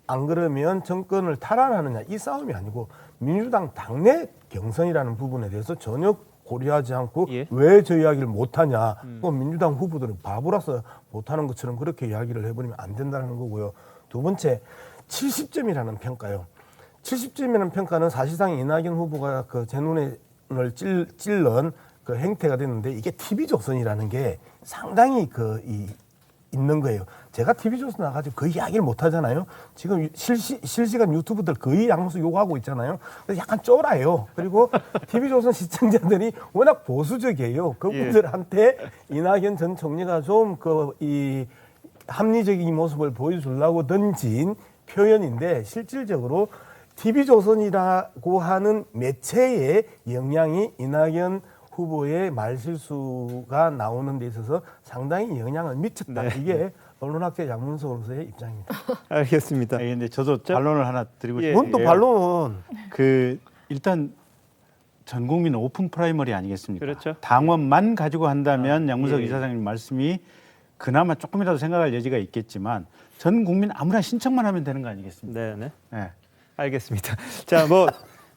안 그러면 정권을 탈환하느냐 이 싸움이 아니고 민주당 당내 경선이라는 부분에 대해서 전혀 고려하지 않고 왜 저 이야기를 못하냐 뭐 민주당 후보들은 바보라서 못하는 것처럼 그렇게 이야기를 해버리면 안 된다는 거고요. 두 번째 70점이라는 평가요. 70점이라는 평가는 사실상 이낙연 후보가 그 제 눈을 찔른 그 행태가 됐는데 이게 TV조선이라는 게 상당히 있는 거예요. 제가 TV조선 나가지고 그 이야기를 못 하잖아요. 지금 실시간 유튜브들 거의 양수 욕하고 있잖아요. 그래서 약간 쫄아요. 그리고 TV조선 시청자들이 워낙 보수적이에요. 그분들한테 이낙연 전 총리가 좀 이 합리적인 모습을 보여주려고 던진 표현인데 실질적으로 TV조선이라고 하는 매체의 영향이 이낙연 후보의 말실수가 나오는 데 있어서 상당히 영향을 미쳤다. 이게 언론학계 양문석으로서의 입장입니다. 알겠습니다. 근데 저도 반론을 하나 드리고 싶은데. 뭔 또 반론? 일단 전 국민 오픈 프라이머리 아니겠습니까? 그렇죠. 당원만 가지고 한다면 양문석 이사장님 말씀이 그나마 조금이라도 생각할 여지가 있겠지만 전 국민 아무나 신청만 하면 되는 거 아니겠습니까? 네. 알겠습니다.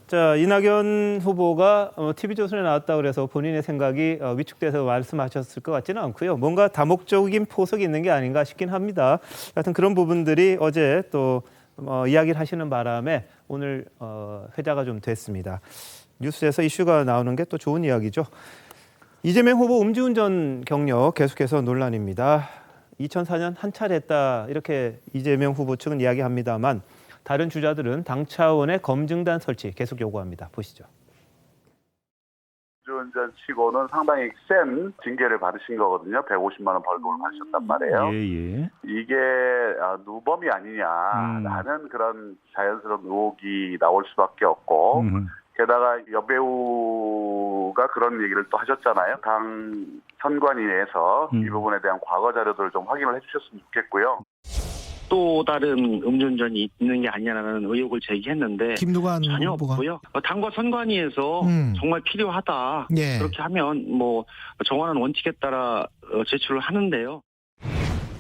자, 이낙연 후보가 TV조선에 나왔다고 그래서 본인의 생각이 위축돼서 말씀하셨을 것 같지는 않고요. 뭔가 다목적인 포석이 있는 게 아닌가 싶긴 합니다. 하여튼 그런 부분들이 어제 또 이야기를 하시는 바람에 오늘 회자가 좀 됐습니다. 뉴스에서 이슈가 나오는 게 또 좋은 이야기죠. 이재명 후보 음주운전 경력 계속해서 논란입니다. 2004년 한 차례 했다 이렇게 이재명 후보 측은 이야기합니다만 다른 주자들은 당 차원의 검증단 설치 계속 요구합니다. 보시죠. 음주운전 치고는 상당히 센 징계를 받으신 거거든요. 150만 원 벌금을 받으셨단 말이에요. 이게 누범이 아니냐라는 그런 자연스러운 의혹이 나올 수밖에 없고 게다가 여배우가 그런 얘기를 또 하셨잖아요. 당 선관위에서 이 부분에 대한 과거 자료들을 좀 확인을 해주셨으면 좋겠고요. 또 다른 음주운전이 있는 게 아니냐라는 의혹을 제기했는데 전혀 없고요. 당과 선관위에서 정말 필요하다. 그렇게 하면 뭐 정하는 원칙에 따라 제출을 하는데요.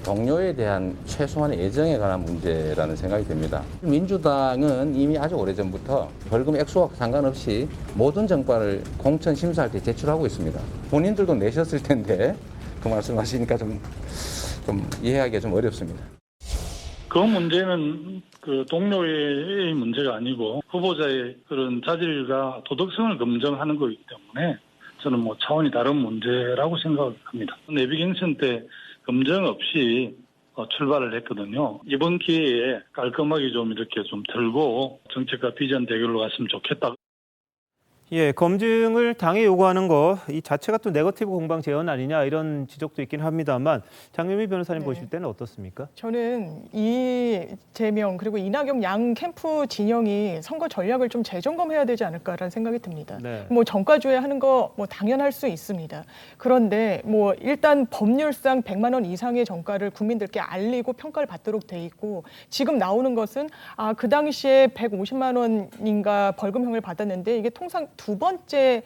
동료에 대한 최소한의 애정에 관한 문제라는 생각이 듭니다. 민주당은 이미 아주 오래전부터 벌금 액수와 상관없이 모든 정과를 공천 심사할 때 제출하고 있습니다. 본인들도 내셨을 텐데 그 말씀하시니까 좀 이해하기가 좀 어렵습니다. 그 문제는 그 동료의 문제가 아니고 후보자의 그런 자질과 도덕성을 검증하는 거기 때문에 저는 뭐 차원이 다른 문제라고 생각합니다. 내비경선 때 검증 없이 출발을 했거든요. 이번 기회에 깔끔하게 좀 이렇게 좀 들고 정책과 비전 대결로 갔으면 좋겠다. 예, 검증을 당에 요구하는 거 이 자체가 또 네거티브 공방 재현 아니냐 이런 지적도 있긴 합니다만 장유미 변호사님 보실 때는 어떻습니까? 저는 이재명 그리고 이낙연 양 캠프 진영이 선거 전략을 좀 재점검해야 되지 않을까라는 생각이 듭니다. 네. 뭐 정가조회 하는 거 뭐 당연할 수 있습니다. 그런데 뭐 일단 법률상 100만 원 이상의 정가를 국민들께 알리고 평가를 받도록 돼 있고 지금 나오는 것은 그 당시에 150만 원인가 벌금형을 받았는데 이게 통상 두 번째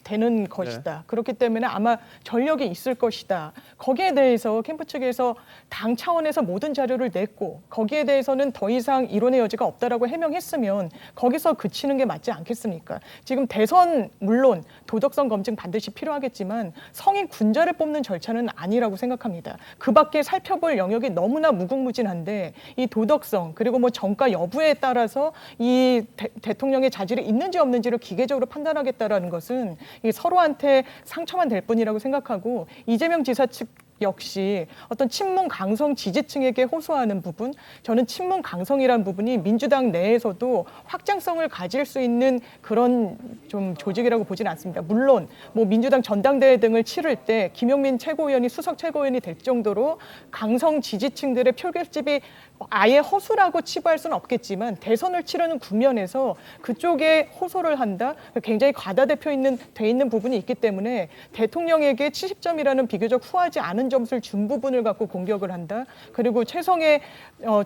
되는 것이다. 네. 그렇기 때문에 아마 전력이 있을 것이다. 거기에 대해서 캠프 측에서 당 차원에서 모든 자료를 냈고 거기에 대해서는 더 이상 이론의 여지가 없다라고 해명했으면 거기서 그치는 게 맞지 않겠습니까? 지금 대선 물론 도덕성 검증 반드시 필요하겠지만 성인 군자를 뽑는 절차는 아니라고 생각합니다. 그 밖에 살펴볼 영역이 너무나 무궁무진한데 이 도덕성 그리고 뭐 정가 여부에 따라서 이 대통령의 자질이 있는지 없는지를 기계적으로 판단하겠다라는 것은 이 서로한테 상처만 될 뿐이라고 생각하고 이재명 지사 측 역시 어떤 친문 강성 지지층에게 호소하는 부분, 저는 친문 강성이라는 부분이 민주당 내에서도 확장성을 가질 수 있는 그런 좀 조직이라고 보지는 않습니다. 물론 뭐 민주당 전당대회 등을 치를 때 김용민 최고위원이 수석 최고위원이 될 정도로 강성 지지층들의 표 결집이 아예 허수라고 치부할 수는 없겠지만 대선을 치르는 국면에서 그쪽에 호소를 한다. 굉장히 과다돼 있는 부분이 있기 때문에 대통령에게 70점이라는 비교적 후하지 않은 점수를 준 부분을 갖고 공격을 한다. 그리고 최성해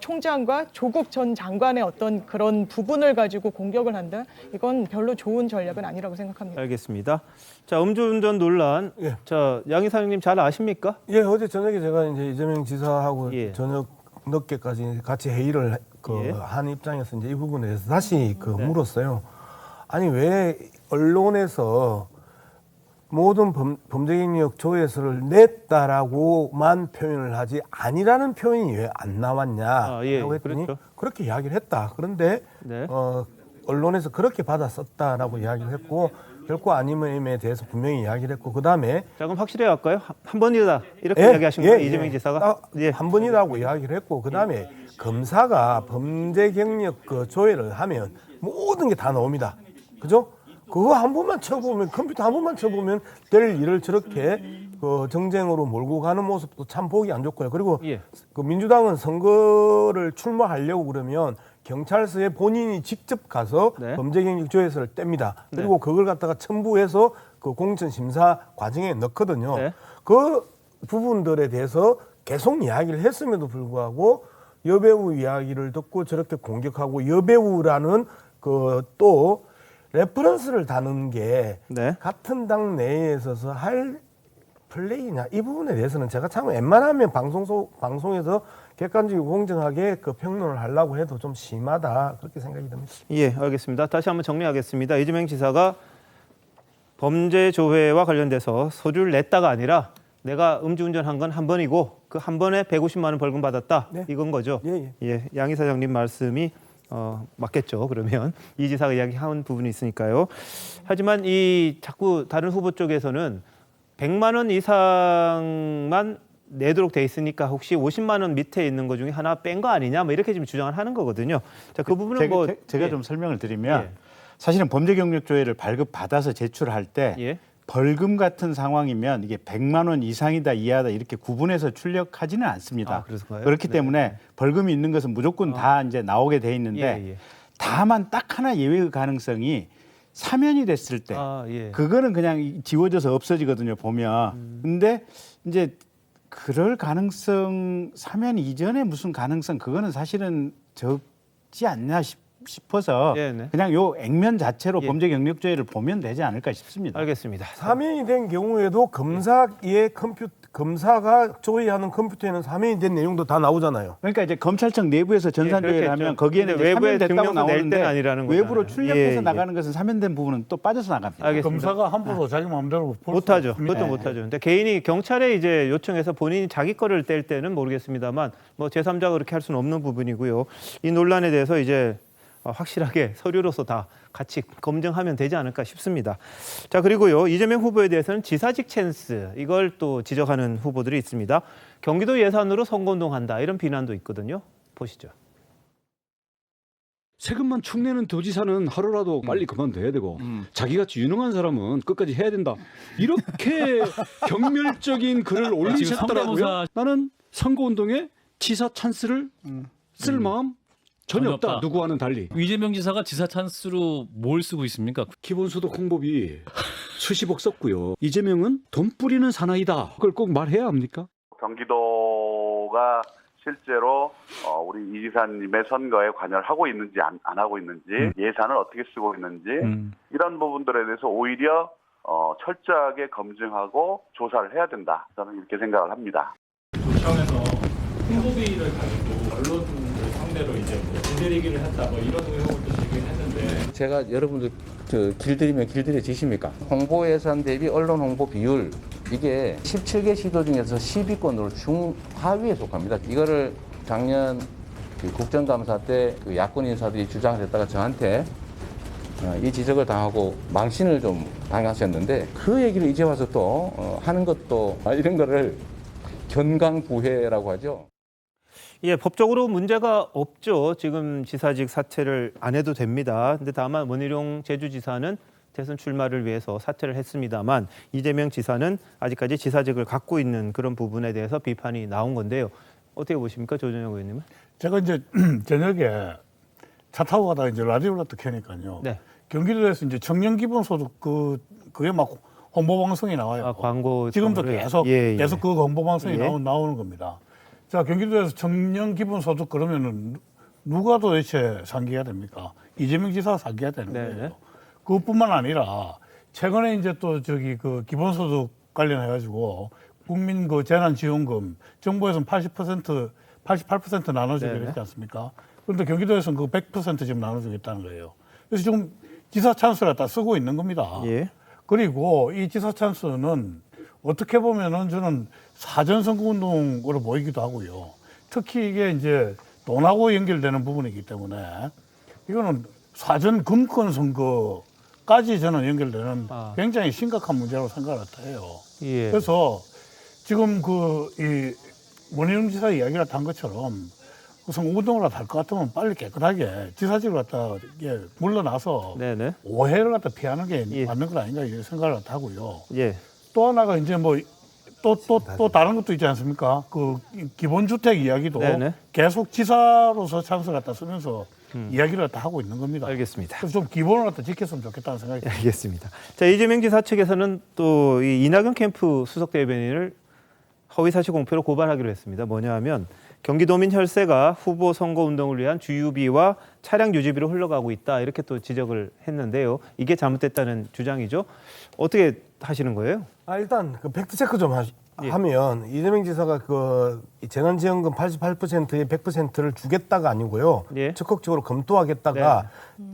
총장과 조국 전 장관의 어떤 그런 부분을 가지고 공격을 한다. 이건 별로 좋은 전략은 아니라고 생각합니다. 알겠습니다. 자, 음주운전 논란. 예. 자, 양 이사장님 잘 아십니까? 예, 어제 저녁에 제가 이제 이재명 지사하고 저녁 늦게까지 같이 회의를 한 입장에서 이제 이 부분에 대해서 다시 물었어요. 아니 왜 언론에서 모든 범죄경력 조회서를 냈다라고만 표현을 하지 아니라는 표현이 왜 안 나왔냐 라고 했더니 그렇죠. 그렇게 이야기를 했다. 그런데 언론에서 그렇게 받아 썼다라고 이야기를 했고 결코 아님에 대해서 분명히 이야기를 했고 그다음에 자, 그럼 확실히 할까요? 한 번이다 이렇게 이야기하신 거예요, 이재명 지사가? 한 번이라고 이야기를 했고 그다음에 검사가 범죄 경력 조회를 하면 모든 게 다 나옵니다. 그죠? 그거 한 번만 쳐보면 컴퓨터 한 번만 쳐보면 될 일을 저렇게 정쟁으로 몰고 가는 모습도 참 보기 안 좋고요. 그리고 그 민주당은 선거를 출마하려고 그러면 경찰서에 본인이 직접 가서 범죄 경력 조회서를 뗍니다. 그리고 그걸 갖다가 첨부해서 그 공천 심사 과정에 넣거든요. 그 부분들에 대해서 계속 이야기를 했음에도 불구하고 여배우 이야기를 듣고 저렇게 공격하고 여배우라는 또 레퍼런스를 다는 게 같은 당 내에 있어서 할 플레이냐 이 부분에 대해서는 제가 참 웬만하면 방송에서 객관적이고 공정하게 평론을 하려고 해도 좀 심하다 그렇게 생각이 듭니다. 예, 알겠습니다. 다시 한번 정리하겠습니다. 이재명 지사가 범죄 조회와 관련돼서 서류를 냈다가 아니라 내가 음주운전한 건 한 번이고 그 한 번에 150만 원 벌금 받았다 이건 거죠. 예, 양 이사장님 말씀이 맞겠죠. 그러면 이 지사가 이야기한 부분이 있으니까요. 하지만 이 자꾸 다른 후보 쪽에서는 100만 원 이상만 내도록 돼 있으니까 혹시 50만 원 밑에 있는 것 중에 하나 뺀 거 아니냐 뭐 이렇게 지금 주장을 하는 거거든요. 자, 그 부분은 제가 좀 설명을 드리면 사실은 범죄 경력 조회를 발급받아서 제출할 때 벌금 같은 상황이면 이게 100만 원 이상이다 이하다 이렇게 구분해서 출력하지는 않습니다. 그렇기 때문에 벌금이 있는 것은 무조건 다 이제 나오게 돼 있는데 다만 딱 하나 예외의 가능성이 사면이 됐을 때 그거는 그냥 지워져서 없어지거든요 보면. 근데 이제 그럴 가능성 사면 이전에 무슨 가능성 그거는 사실은 적지 않나 싶어서 그냥 요 액면 자체로 범죄 경력조회를 보면 되지 않을까 싶습니다. 알겠습니다. 사면이 된 경우에도 검사의 검사가 조회하는 컴퓨터에는 사면이 된 내용도 다 나오잖아요. 그러니까 이제 검찰청 내부에서 전산조회를 그렇겠죠. 하면 거기에는 이제 외부에 사면됐다고 증명서 낼 나오는데 때는 아니라는 외부로 거잖아요. 출력해서 예, 나가는 것은 사면된 부분은 또 빠져서 나갑니다. 알겠습니다. 검사가 함부로 자기 마음대로 못하죠. 그것도 못하죠. 근데 개인이 경찰에 이제 요청해서 본인이 자기 거를 뗄 때는 모르겠습니다만 뭐 제3자가 그렇게 할 수는 없는 부분이고요. 이 논란에 대해서 이제 확실하게 서류로서 다 같이 검증하면 되지 않을까 싶습니다. 자, 그리고요. 이재명 후보에 대해서는 지사직 찬스 이걸 또 지적하는 후보들이 있습니다. 경기도 예산으로 선거운동한다 이런 비난도 있거든요. 보시죠. 세금만 축내는 도지사는 하루라도 빨리 그만둬야 되고 자기같이 유능한 사람은 끝까지 해야 된다. 이렇게 경멸적인 글을 올리셨더라고요. 나는 선거운동에 지사 찬스를 쓸 마음 전혀 없다. 누구와는 달리. 이재명 지사가 지사 찬스로 뭘 쓰고 있습니까? 기본소득 홍보비 수십억 썼고요. 이재명은 돈 뿌리는 사나이다. 그걸 꼭 말해야 합니까? 경기도가 실제로 우리 이 지사님의 선거에 관여를 하고 있는지 안 하고 있는지 예산을 어떻게 쓰고 있는지 이런 부분들에 대해서 오히려 철저하게 검증하고 조사를 해야 된다. 저는 이렇게 생각을 합니다. 도청에서 홍보비를 가지고 언론을 상대로 이제 뭐 길들이기를 했다 뭐 이런 의혹을 제기를 했는데 제가 여러분들 길들이면 길들여지십니까? 홍보 예산 대비 언론 홍보 비율 이게 17개 시도 중에서 10위권으로 중하위에 속합니다. 이거를 작년 국정감사 때 야권 인사들이 주장을 했다가 저한테 이 지적을 당하고 망신을 좀 당하셨는데 그 얘기를 이제 와서 또 하는 것도 이런 거를 견강부회라고 하죠. 예, 법적으로 문제가 없죠. 지금 지사직 사퇴를 안 해도 됩니다. 근데 다만 원희룡 제주지사는 대선 출마를 위해서 사퇴를 했습니다만 이재명 지사는 아직까지 지사직을 갖고 있는 그런 부분에 대해서 비판이 나온 건데요. 어떻게 보십니까, 조준영 의원님은? 제가 이제 저녁에 차 타고 가다가 이제 라디오를 또 켜니까요. 네. 경기도에서 이제 청년 기본소득 그게 막 홍보 방송이 나와요. 광고 지금도 계속 예. 계속 그 홍보 방송이 예. 나오는 겁니다. 자, 경기도에서 청년 기본소득 그러면은 누가 도대체 상기해야 됩니까? 이재명 지사가 상기해야 되는 거예요. 그것뿐만 아니라 최근에 이제 또 그 기본소득 관련해가지고 국민 그 재난지원금 정부에서는 88% 나눠주기로 했지 않습니까? 그런데 경기도에서는 그 100% 지금 나눠주겠다는 거예요. 그래서 지금 지사 찬스를 다 쓰고 있는 겁니다. 예. 그리고 이 지사 찬스는 어떻게 보면은 저는 사전 선거 운동으로 보이기도 하고요. 특히 이게 이제 돈하고 연결되는 부분이기 때문에 이거는 사전 금권 선거까지 저는 연결되는 굉장히 심각한 문제라고 생각을 해요. 예. 그래서 지금 이 원희룡 지사 이야기를 한 것처럼 선거 운동을 할 것 같으면 빨리 깨끗하게 지사직을 갖다 물러나서 네네. 오해를 갖다 피하는 게 맞는 건 아닌가 이런 생각을 하고요. 예. 또 하나가 이제 뭐 또 다른 것도 있지 않습니까? 그 기본주택 이야기도 네네. 계속 지사로서 찬스 갖다 쓰면서 이야기를 갖다 하고 있는 겁니다. 알겠습니다. 그래서 좀 기본을 갖다 지켰으면 좋겠다는 생각이 듭니다. 알겠습니다. 자, 이재명 지사 측에서는 또 이 이낙연 캠프 수석 대변인을 허위사실 공표로 고발하기로 했습니다. 뭐냐 하면 경기도민 혈세가 후보 선거 운동을 위한 주유비와 차량 유지비로 흘러가고 있다 이렇게 또 지적을 했는데요. 이게 잘못됐다는 주장이죠. 어떻게 하시는 거예요? 일단 그 팩트 체크 좀 하면 이재명 지사가 그 재난지원금 88%의 100%를 주겠다가 아니고요. 적극적으로 검토하겠다가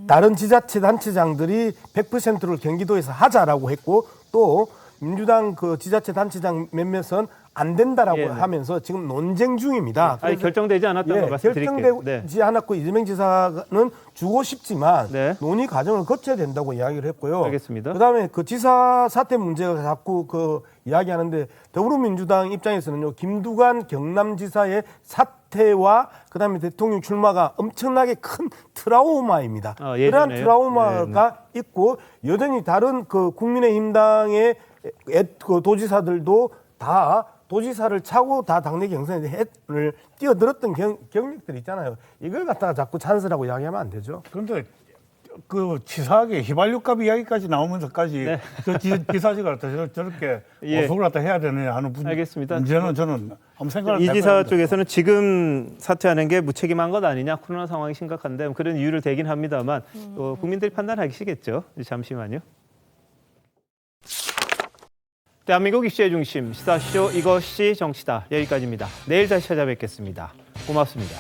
다른 지자체 단체장들이 100%를 경기도에서 하자라고 했고 또 민주당 그 지자체 단체장 몇몇은 안 된다라고 하면서 지금 논쟁 중입니다. 아니, 결정되지 않았다고 말씀드릴게요. 결정되지 않았고 이재명 지사는 주고 싶지만 논의 과정을 거쳐야 된다고 이야기를 했고요. 알겠습니다. 그다음에 그 지사 사퇴 문제가 자꾸 그 이야기하는데 더불어민주당 입장에서는요. 김두관 경남지사의 사퇴와 그다음에 대통령 출마가 엄청나게 큰 트라우마입니다. 그러한 트라우마가 있고 여전히 다른 그 국민의힘당의 그 도지사들도 다 도지사를 차고 다 당내 경선에 해를 뛰어들었던 경력들이 있잖아요. 이걸 갖다가 자꾸 찬스라고 이야기하면 안 되죠. 그런데 그 치사하게 휘발유값 이야기까지 나오면서까지 저 지사직을 갖다 저렇게 오속을 갖다 해야 되느냐 하는 문제는 저는 한번 생각을 이 지사 쪽에서는 지금 사퇴하는 게 무책임한 것 아니냐, 코로나 상황이 심각한데 그런 이유를 대긴 합니다만 국민들이 판단하시겠죠. 잠시만요. 대한민국 이슈의 중심 시사쇼 이것이 정치다. 여기까지입니다. 내일 다시 찾아뵙겠습니다. 고맙습니다.